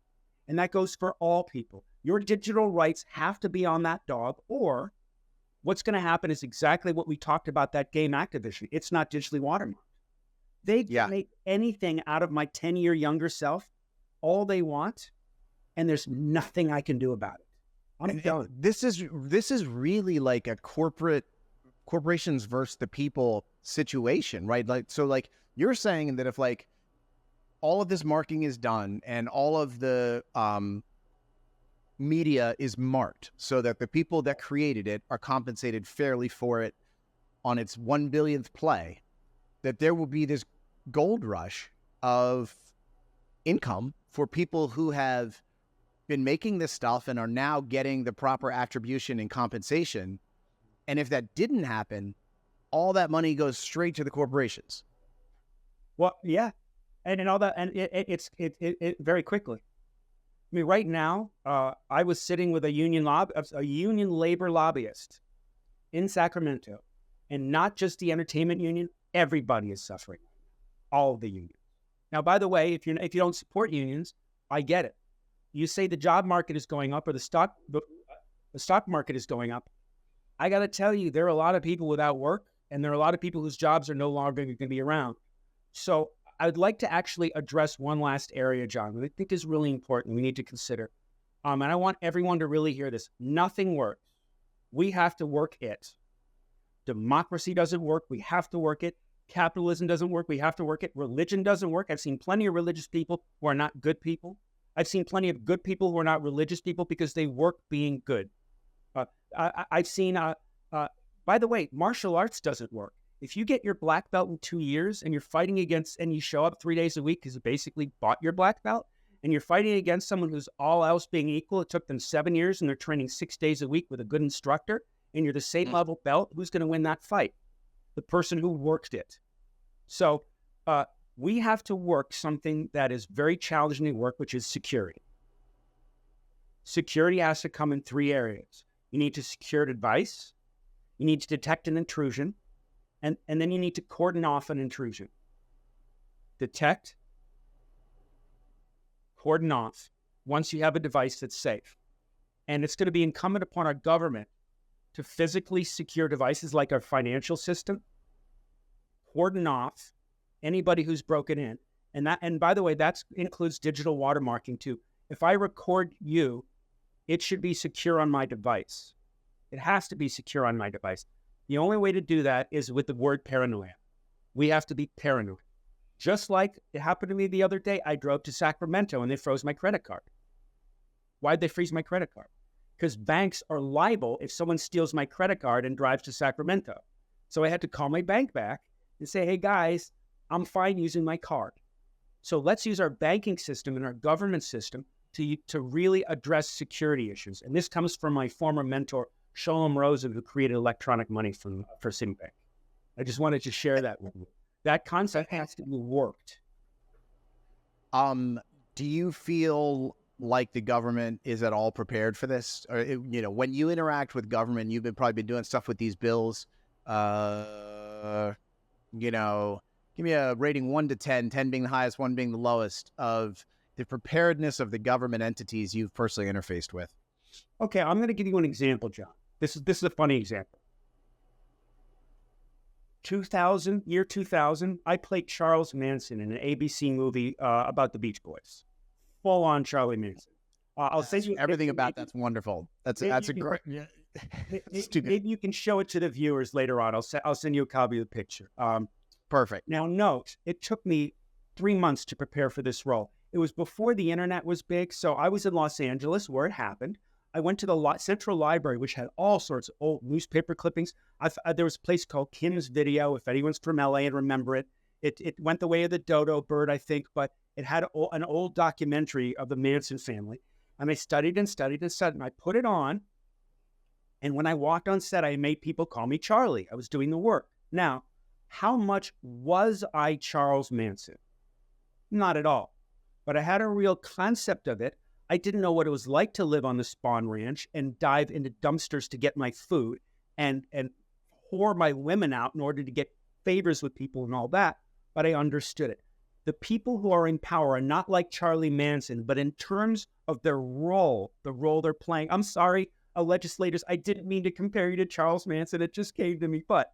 B: And that goes for all people. Your digital rights have to be on that dog, or what's going to happen is exactly what we talked about that game Activision. It's not digitally watermarked. They can make anything out of my 10-year younger self, all they want, and there's nothing I can do about it. I'm done.
A: This is really like a corporations versus the people situation, right? Like you're saying that if like all of this marking is done and all of the media is marked so that the people that created it are compensated fairly for it on its 1 billionth play, that there will be this gold rush of income for people who have been making this stuff and are now getting the proper attribution and compensation. And if that didn't happen, all that money goes straight to the corporations.
B: Well, yeah. And all that, and it very quickly. I mean, right now, I was sitting with a union labor lobbyist in Sacramento, and not just the entertainment union. Everybody is suffering. All of the unions. Now, by the way, if you don't support unions, I get it. You say the job market is going up, or the stock market is going up. I got to tell you, there are a lot of people without work, and there are a lot of people whose jobs are no longer going to be around. So I would like to actually address one last area, John, that I think is really important. We need to consider. And I want everyone to really hear this. Nothing works. We have to work it. Democracy doesn't work. We have to work it. Capitalism doesn't work. We have to work it. Religion doesn't work. I've seen plenty of religious people who are not good people. I've seen plenty of good people who are not religious people because they work being good. I've seen, by the way, martial arts doesn't work. If you get your black belt in 2 years and you're fighting against, and you show up 3 days a week because you basically bought your black belt, and you're fighting against someone who's all else being equal, it took them 7 years and they're training 6 days a week with a good instructor, and you're the same level belt, who's going to win that fight? The person who worked it. So we have to work something that is very challenging to work, which is security. Security has to come in 3 areas. You need to secure advice, you need to detect an intrusion, and then you need to cordon off an intrusion. Detect, cordon off, once you have a device that's safe. And it's going to be incumbent upon our government to physically secure devices like our financial system, cordon off anybody who's broken in. And by the way, that includes digital watermarking too. If I record you, it should be secure on my device. It has to be secure on my device. The only way to do that is with the word paranoia. We have to be paranoid. Just like it happened to me the other day, I drove to Sacramento and they froze my credit card. Why'd they freeze my credit card? Because banks are liable if someone steals my credit card and drives to Sacramento. So I had to call my bank back and say, hey guys, I'm fine using my card. So let's use our banking system and our government system to really address security issues. And this comes from my former mentor, Shalom Rosen, who created electronic money for Citibank. I just wanted to share that with you. That concept has to be worked.
A: Do you feel like the government is at all prepared for this? Or, when you interact with government, you've probably been doing stuff with these bills. Give me a rating 1 to 10, 10 being the highest, 1 being the lowest, of the preparedness of the government entities you've personally interfaced with.
B: Okay, I'm going to give you an example, John. This is a funny example. 2000, I played Charles Manson in an ABC movie about the Beach Boys. Full on Charlie Manson. I'll send you
A: everything about that's wonderful. That's a great. Yeah.
B: Maybe you can show it to the viewers later on. I'll send you a copy of the picture.
A: Perfect.
B: Now, note, it took me 3 months to prepare for this role. It was before the internet was big, so I was in Los Angeles where it happened. I went to the Central Library, which had all sorts of old newspaper clippings. There was a place called Kim's Video, if anyone's from LA and remember it. It went the way of the dodo bird, I think, but it had an old documentary of the Manson family. And I studied and studied and studied, and I put it on. And when I walked on set, I made people call me Charlie. I was doing the work. Now, how much was I Charles Manson? Not at all. But I had a real concept of it. I didn't know what it was like to live on the Spawn Ranch and dive into dumpsters to get my food and whore my women out in order to get favors with people and all that. But I understood it. The people who are in power are not like Charlie Manson, but in terms of their role, the role they're playing. I'm sorry, legislators, I didn't mean to compare you to Charles Manson. It just came to me. But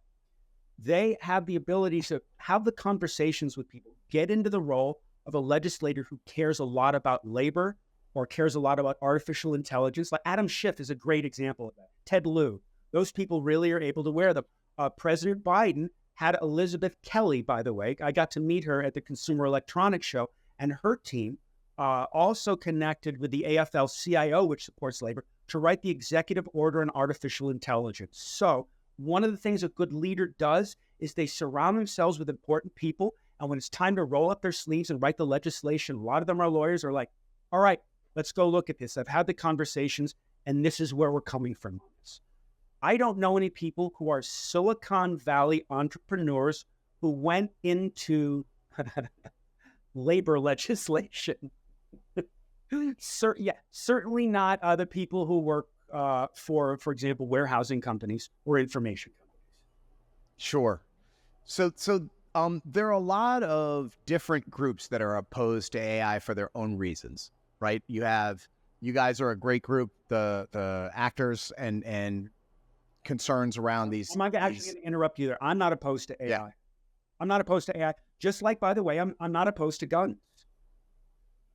B: they have the ability to have the conversations with people, get into the role of a legislator who cares a lot about labor or cares a lot about artificial intelligence. Like Adam Schiff is a great example of that. Ted Lieu. Those people really are able to wear them. President Biden had Elizabeth Kelly, by the way. I got to meet her at the Consumer Electronics Show, and her team also connected with the AFL-CIO, which supports labor, to write the executive order on artificial intelligence. So one of the things a good leader does is they surround themselves with important people, and when it's time to roll up their sleeves and write the legislation, a lot of them are lawyers, are like, all right, let's go look at this. I've had the conversations, and this is where we're coming from. I don't know any people who are Silicon Valley entrepreneurs who went into labor legislation. Certainly not the people who work for example, warehousing companies or information companies. Sure.
A: So there are a lot of different groups that are opposed to AI for their own reasons, right? You guys are a great group, the actors and concerns around these.
B: I'm actually going to interrupt you there. I'm not opposed to AI.
A: Yeah.
B: I'm not opposed to AI. Just like, by the way, I'm not opposed to guns.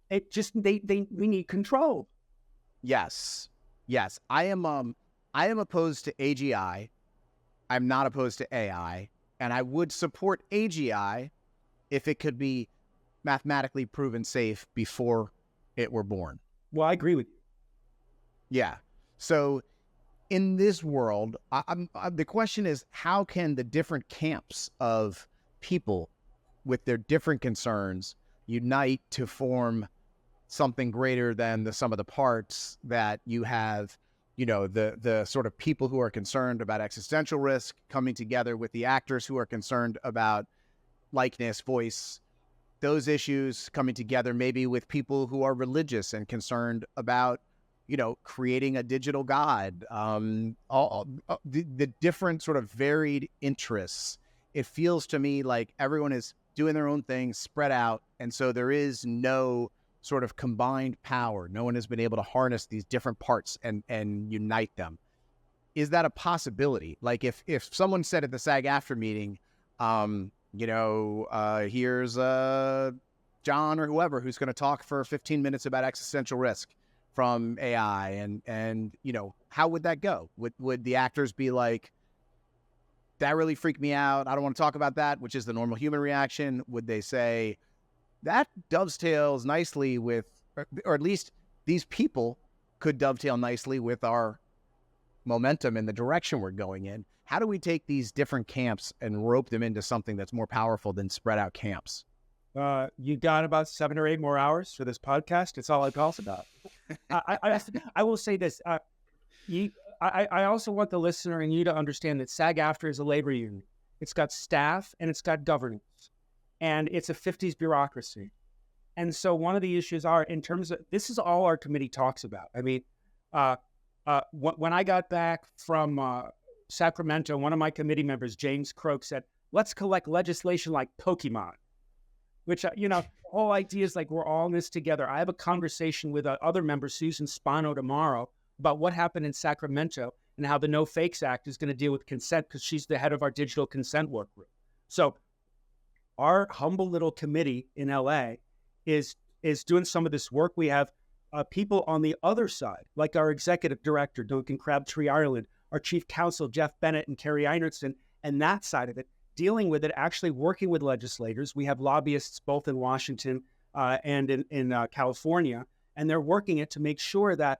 B: It just we need control.
A: Yes. I am opposed to AGI. I'm not opposed to AI, and I would support AGI if it could be mathematically proven safe before it were born.
B: Well, I agree with you.
A: Yeah. So in this world, the question is, how can the different camps of people with their different concerns unite to form something greater than the sum of the parts? That you have, the sort of people who are concerned about existential risk coming together with the actors who are concerned about likeness, voice, those issues coming together, maybe with people who are religious and concerned about, creating a digital god, the different sort of varied interests. It feels to me like everyone is doing their own thing, spread out. And so there is no sort of combined power. No one has been able to harness these different parts and unite them. Is that a possibility? Like if someone said at the SAG-AFTRA meeting, here's John or whoever who's going to talk for 15 minutes about existential risk from AI, and how would that go? Would the actors be like, that really freaked me out, I don't want to talk about that, which is the normal human reaction? Would they say, that dovetails nicely with, or at least these people could dovetail nicely with our momentum and the direction we're going in? How do we take these different camps and rope them into something that's more powerful than spread out camps?
B: You got about 7 or 8 more hours for this podcast. It's all I talk about. I will say this. I also want the listener and you to understand that SAG-AFTRA is a labor union. It's got staff and it's got governance, and it's a 50s bureaucracy. And so one of the issues are, in terms of, this is all our committee talks about. I mean, when I got back from Sacramento, one of my committee members, James Croak, said, let's collect legislation like Pokemon, which, the whole idea is like we're all in this together. I have a conversation with other member, Susan Spano, tomorrow about what happened in Sacramento and how the No Fakes Act is going to deal with consent, because she's the head of our digital consent work group. So our humble little committee in LA is doing some of this work. We have people on the other side, like our executive director, Duncan Crabtree Ireland, our chief counsel, Jeff Bennett and Kerry Einertson, and that side of it, dealing with it, actually working with legislators. We have lobbyists both in Washington and in California, and they're working it to make sure that,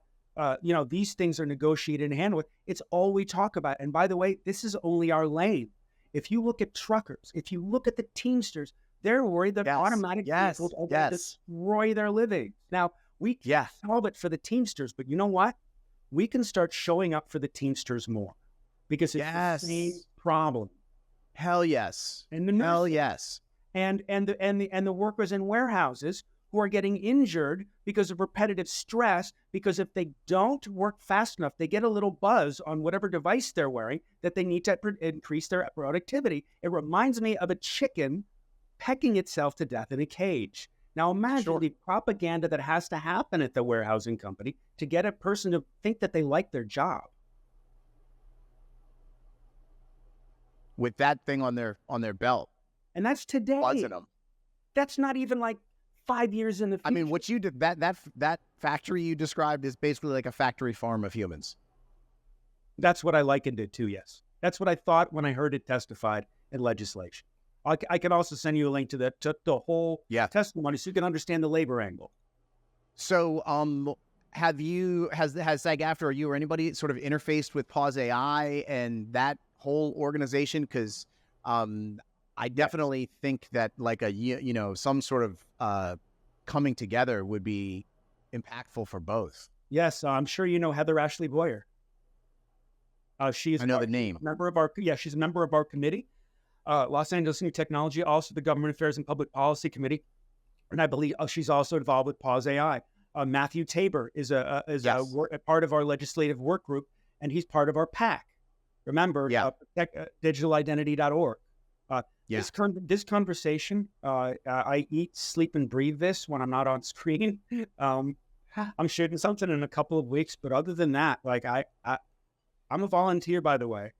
B: these things are negotiated and handled. It's all we talk about. And by the way, this is only our lane. If you look at truckers, if you look at the Teamsters, they're worried that automatic vehicles are going to destroy their living. Now, we can't solve it for the Teamsters, but you know what? We can start showing up for the Teamsters more, because it's the same problem.
A: Hell yes.
B: And the nurses,
A: hell yes.
B: And the workers in warehouses who are getting injured because of repetitive stress, because if they don't work fast enough, they get a little buzz on whatever device they're wearing that they need to increase their productivity. It reminds me of a chicken pecking itself to death in a cage. Now imagine the propaganda that has to happen at the warehousing company to get a person to think that they like their job.
A: With that thing on their belt.
B: And that's today.
A: Buzzing them.
B: That's not even like 5 years in the future.
A: I mean, what you did, that factory you described is basically like a factory farm of humans.
B: That's what I likened it to, yes. That's what I thought when I heard it testified in legislation. I can also send you a link to the whole testimony so you can understand the labor angle. So
A: has SAG-AFTRA or you or anybody sort of interfaced with Pause AI and that whole organization? Because I definitely think that like some sort of coming together would be impactful for both.
B: Yes, I'm sure you know Heather Ashley Boyer.
A: I know the name.
B: She's a member of our committee, Los Angeles New Technology, also the Government Affairs and Public Policy Committee, and I believe she's also involved with Pause AI. Matthew Tabor is a part of our legislative work group, and he's part of our PAC. Remember, digitalidentity.org. This conversation, I eat, sleep, and breathe this when I'm not on screen. I'm shooting something in a couple of weeks, but other than that, like I'm a volunteer, by the way.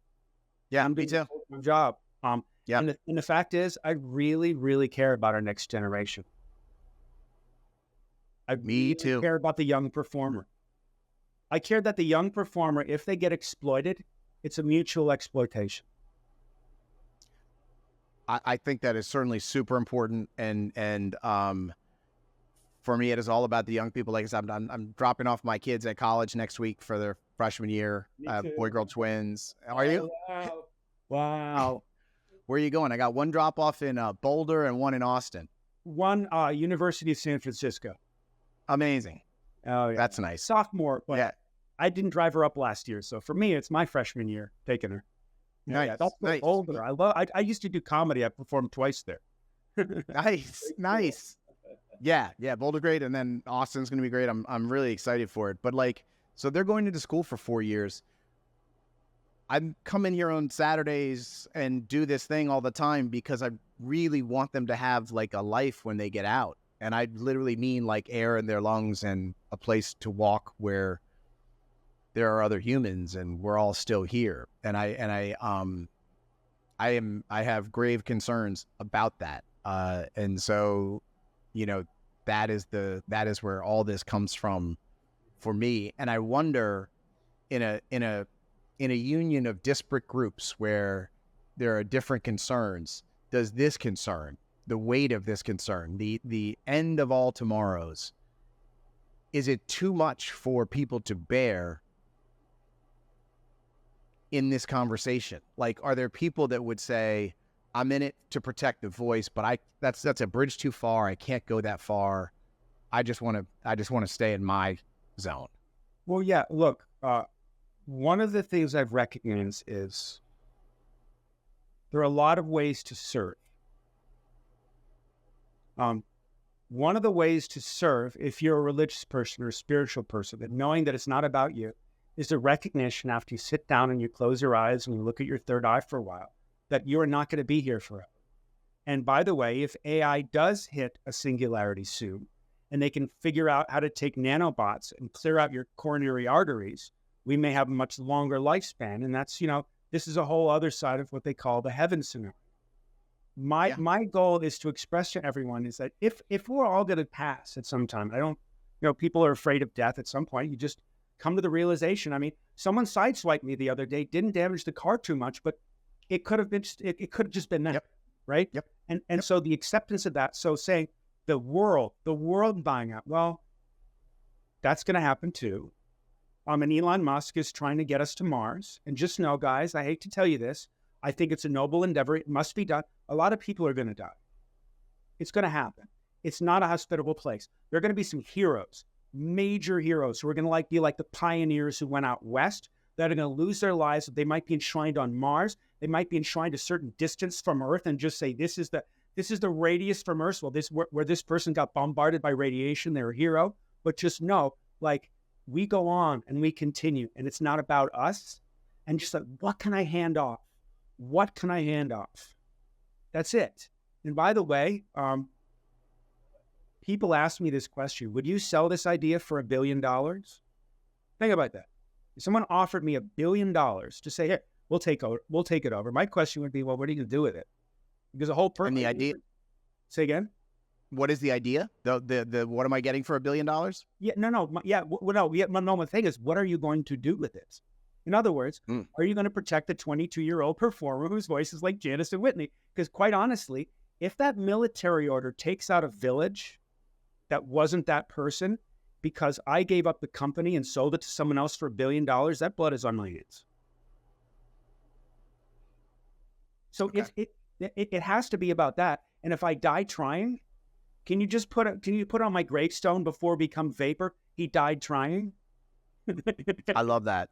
A: Yeah,
B: I'm
A: me too.
B: My job. And the fact is, I really, really care about our next generation.
A: Me too.
B: I care about the young performer. I care that the young performer, if they get exploited, it's a mutual exploitation.
A: I think that is certainly super important, and for me, it is all about the young people. Like I said, I'm dropping off my kids at college next week for their freshman year.
B: Me too.
A: Boy-girl twins. Are you?
B: Wow. Wow.
A: Where are you going? I got one drop off in Boulder and one in Austin.
B: One, University of San Francisco.
A: Amazing.
B: Oh, yeah.
A: That's nice.
B: Sophomore, but
A: Yeah.
B: I didn't drive her up last year. So for me, it's my freshman year taking her.
A: Nice.
B: Yeah, that's
A: Nice.
B: Boulder. I used to do comedy. I performed twice there.
A: Nice. Nice. Yeah. Boulder great. And then Austin's going to be great. I'm really excited for it. But like, so they're going into school for 4 years. I come in here on Saturdays and do this thing all the time because I really want them to have like a life when they get out. And I literally mean like air in their lungs and a place to walk where there are other humans and we're all still here. And I have grave concerns about that. And so, you know, that is where all this comes from for me. And I wonder in a union of disparate groups where there are different concerns, does this concern, the weight of this concern, the end of all tomorrows, is it too much for people to bear in this conversation? Like, are there people that would say, I'm in it to protect the voice, but that's a bridge too far. I can't go that far. I just want to stay in my zone.
B: Well, yeah, look, one of the things I've recognized is there are a lot of ways to serve. One of the ways to serve, if you're a religious person or a spiritual person, that knowing that it's not about you, is the recognition after you sit down and you close your eyes and you look at your third eye for a while, that you are not going to be here forever. And by the way, if AI does hit a singularity soon, and they can figure out how to take nanobots and clear out your coronary arteries, we may have a much longer lifespan. And that's, this is a whole other side of what they call the heaven scenario. My goal is to express to everyone is that if we're all going to pass at some time, people are afraid of death at some point. You just come to the realization. I mean, someone sideswiped me the other day, didn't damage the car too much, but it could have been, it could have just been that,
A: yep.
B: Right?
A: Yep.
B: And so the acceptance of that, so saying the world buying out, well, that's going to happen too. And Elon Musk is trying to get us to Mars. And just know, guys, I hate to tell you this, I think it's a noble endeavor. It must be done. A lot of people are going to die. It's going to happen. It's not a hospitable place. There are going to be some heroes, major heroes, who are going to be like the pioneers who went out west, that are going to lose their lives. They might be enshrined on Mars. They might be enshrined a certain distance from Earth and just say, this is the radius from Earth. Well, where this person got bombarded by radiation, they're a hero. But just know, like, we go on and we continue, and it's not about us. And just like, what can I hand off? What can I hand off? That's it. And by the way, people ask me this question: would you sell this idea for $1 billion? Think about that. If someone offered me $1 billion to say, "Here, we'll take it over," my question would be, well, what are you going to do with it? Because the whole purpose.
A: And the idea.
B: Say again.
A: What is the idea? The what am I getting for $1 billion?
B: Yeah, no. The thing is, what are you going to do with it? In other words, are you going to protect the 22-year-old performer whose voice is like Janis and Whitney? Because quite honestly, if that military order takes out a village that wasn't that person, because I gave up the company and sold it to someone else for $1 billion, that blood is on my hands. So okay. It has to be about that. And if I die trying, can you put on my gravestone before I become vapor? He died trying.
A: I love that.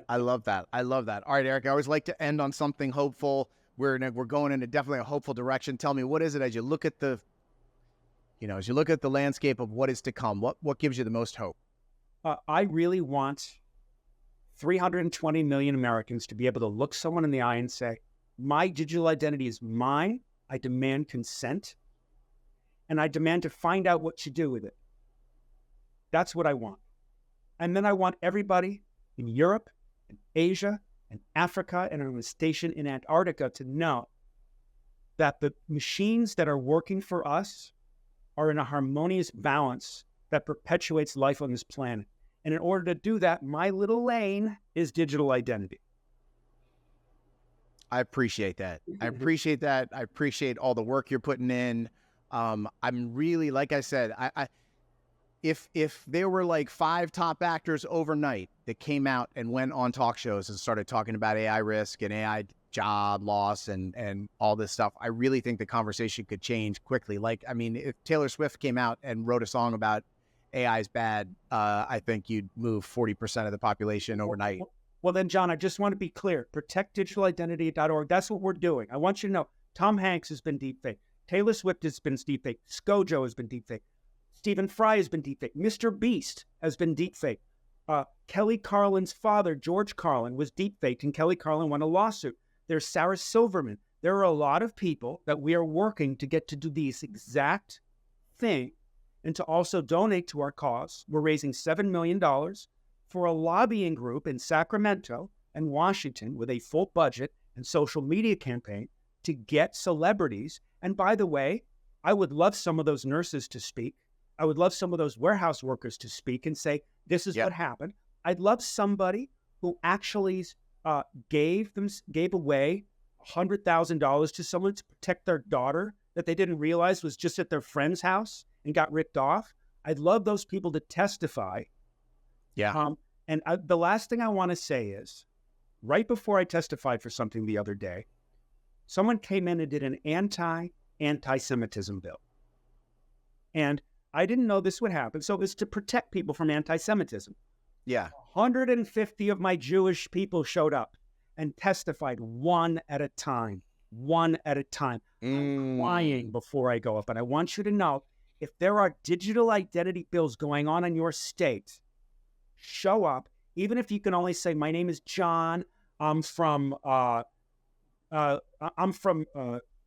A: All right, Erik, I always like to end on something hopeful. We're going in definitely a hopeful direction. Tell me, what is it as you look at the landscape of what is to come? What gives you the most hope?
B: I really want 320 million Americans to be able to look someone in the eye and say, my digital identity is mine. I demand consent. And I demand to find out what you do with it. That's what I want. And then I want everybody in Europe and Asia and Africa and on the station in Antarctica to know that the machines that are working for us are in a harmonious balance that perpetuates life on this planet. And in order to do that, my little lane is digital identity.
A: I appreciate that. I appreciate all the work you're putting in. I'm really, like I said, if there were like 5 top actors overnight that came out and went on talk shows and started talking about AI risk and AI job loss and all this stuff, I really think the conversation could change quickly. Like, I mean, if Taylor Swift came out and wrote a song about AI is bad, I think you'd move 40% of the population overnight.
B: Well, then, John, I just want to be clear. ProtectDigitalIdentity.org. That's what we're doing. I want you to know Tom Hanks has been deepfaked. Taylor Swift has been deepfaked. ScoJo has been deepfaked. Stephen Fry has been deepfaked. Mr. Beast has been deepfaked. Kelly Carlin's father, George Carlin, was deepfaked, and Kelly Carlin won a lawsuit. There's Sarah Silverman. There are a lot of people that we are working to get to do this exact thing and to also donate to our cause. We're raising $7 million for a lobbying group in Sacramento and Washington with a full budget and social media campaign to get celebrities. And by the way, I would love some of those nurses to speak. I would love some of those warehouse workers to speak and say, this is what happened. I'd love somebody who actually gave away $100,000 to someone to protect their daughter that they didn't realize was just at their friend's house and got ripped off. I'd love those people to testify.
A: Yeah.
B: The last thing I want to say is, right before I testified for something the other day, someone came in and did an anti-Semitism bill. And I didn't know this would happen. So it was to protect people from anti-Semitism.
A: Yeah.
B: 150 of my Jewish people showed up and testified one at a time. I'm crying before I go up. And I want you to know, if there are digital identity bills going on in your state, show up. Even if you can only say, my name is John. I'm from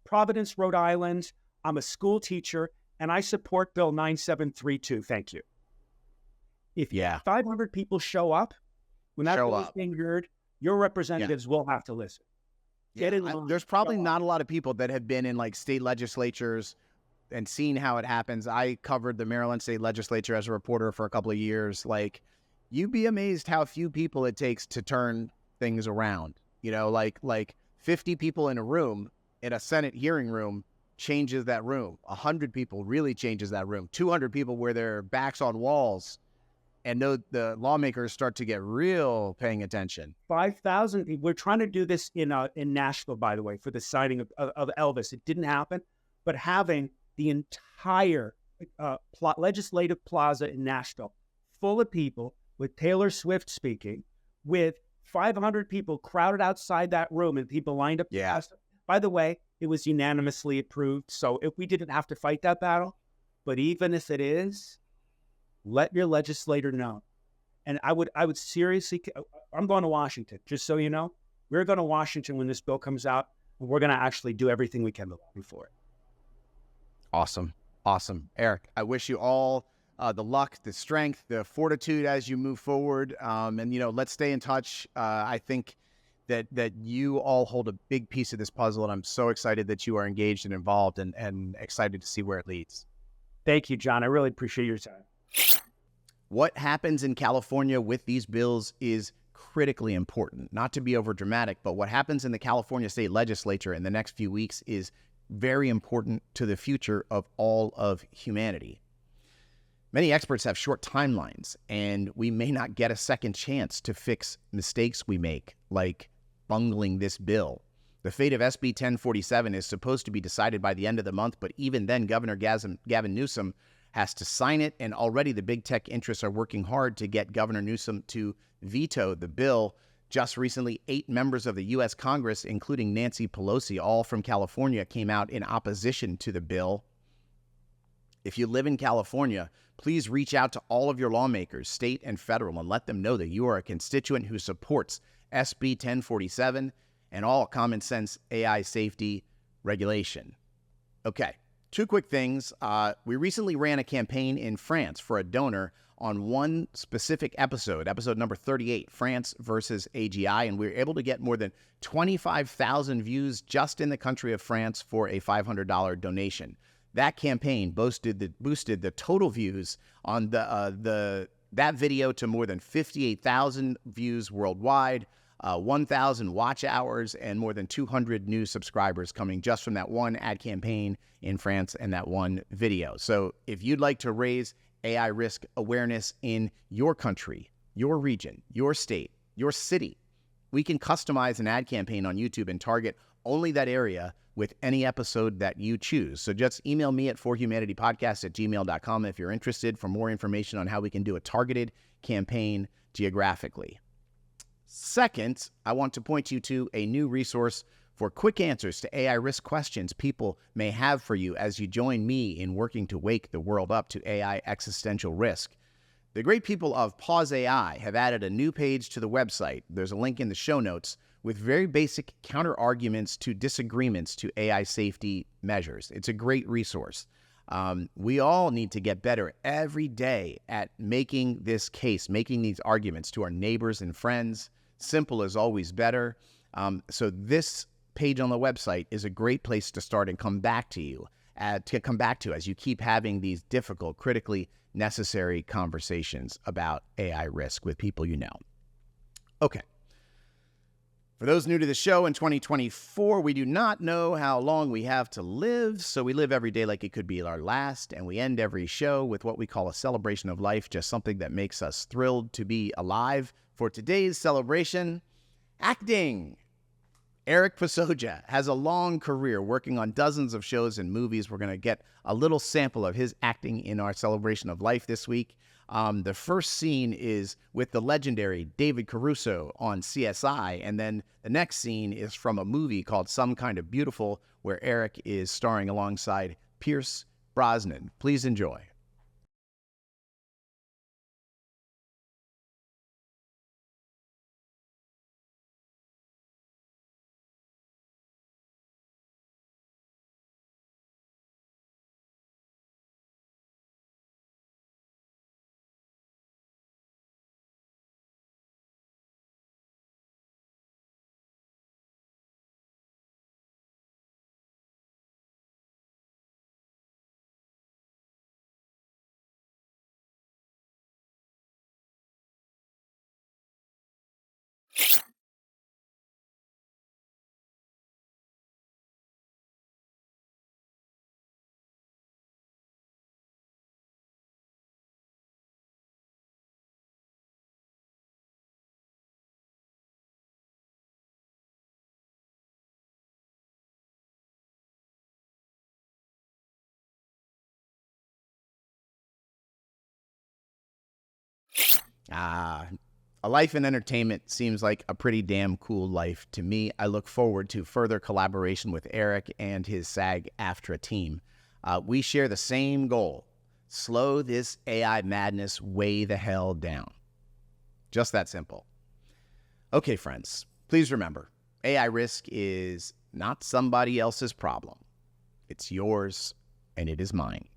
B: Providence, Rhode Island. I'm a school teacher, and I support Bill 9732. Thank you. If 500 people show up, when that bill is being heard, your representatives will have to listen.
A: There's probably not a lot of people that have been in like state legislatures and seen how it happens. I covered the Maryland state legislature as a reporter for a couple of years. Like, you'd be amazed how few people it takes to turn things around. You know, like 50 people in a room, in a Senate hearing room, changes that room. 100 people really changes that room. 200 people where their backs on walls, and the lawmakers start to get real paying attention.
B: 5,000 people. We're trying to do this in Nashville, by the way, for the signing of Elvis. It didn't happen, but having the entire legislative plaza in Nashville full of people, with Taylor Swift speaking, with 500 people crowded outside that room and people lined up.
A: Yeah.
B: By the way, it was unanimously approved. So if we didn't have to fight that battle, but even if it is, let your legislator know. And I would seriously, I'm going to Washington, just so you know. We're going to Washington when this bill comes out, and we're going to actually do everything we can for it.
A: Awesome. Erik, I wish you all the luck, the strength, the fortitude as you move forward. And, you know, let's stay in touch. I think that you all hold a big piece of this puzzle, and I'm so excited that you are engaged and involved and excited to see where it leads.
B: Thank you, John. I really appreciate your time.
A: What happens in California with these bills is critically important. Not to be overdramatic, but what happens in the California state legislature in the next few weeks is very important to the future of all of humanity. Many experts have short timelines, and we may not get a second chance to fix mistakes we make, like bungling this bill. The fate of SB 1047 is supposed to be decided by the end of the month, but even then, Governor Gavin Newsom has to sign it, and already the big tech interests are working hard to get Governor Newsom to veto the bill. Just recently, 8 members of the U.S. Congress, including Nancy Pelosi, all from California, came out in opposition to the bill. If you live in California, please reach out to all of your lawmakers, state and federal, and let them know that you are a constituent who supports SB 1047 and all common sense AI safety regulation. Okay, 2 quick things. We recently ran a campaign in France for a donor on one specific episode number 38, France versus AGI, and we were able to get more than 25,000 views just in the country of France for a $500 donation. That campaign boosted the total views on that video to more than 58,000 views worldwide, 1,000 watch hours, and more than 200 new subscribers coming just from that one ad campaign in France and that one video. So if you'd like to raise AI risk awareness in your country, your region, your state, your city. We can customize an ad campaign on YouTube and target only that area with any episode that you choose. So just email me at forhumanitypodcast@gmail.com if you're interested for more information on how we can do a targeted campaign geographically. Second, I want to point you to a new resource for quick answers to AI risk questions people may have for you as you join me in working to wake the world up to AI existential risk. The great people of Pause AI have added a new page to the website. There's a link in the show notes with very basic counter-arguments to disagreements to AI safety measures. It's a great resource. We all need to get better every day at making this case, making these arguments to our neighbors and friends. Simple is always better. So this page on the website is a great place to start and come back to as you keep having these difficult, critically necessary conversations about AI risk with people you know. Okay. For those new to the show, in 2024, we do not know how long we have to live, so we live every day like it could be our last, and we end every show with what we call a celebration of life, just something that makes us thrilled to be alive. For today's celebration, acting. Erik Passoja has a long career working on dozens of shows and movies. We're going to get a little sample of his acting in our celebration of life this week. The first scene is with the legendary David Caruso on CSI, and then the next scene is from a movie called Some Kind of Beautiful, where Erik is starring alongside Pierce Brosnan. Please enjoy. A life in entertainment seems like a pretty damn cool life to me. I look forward to further collaboration with Erik and his SAG-AFTRA team. We share the same goal: slow this AI madness way the hell down. Just that simple. Okay, friends, please remember, AI risk is not somebody else's problem. It's yours, and it is mine.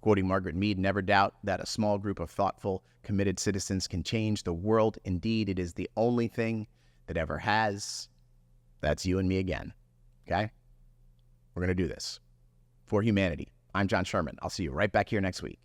A: Quoting Margaret Mead, never doubt that a small group of thoughtful, committed citizens can change the world. Indeed, it is the only thing that ever has. That's you and me again. Okay? We're going to do this. For humanity, I'm John Sherman. I'll see you right back here next week.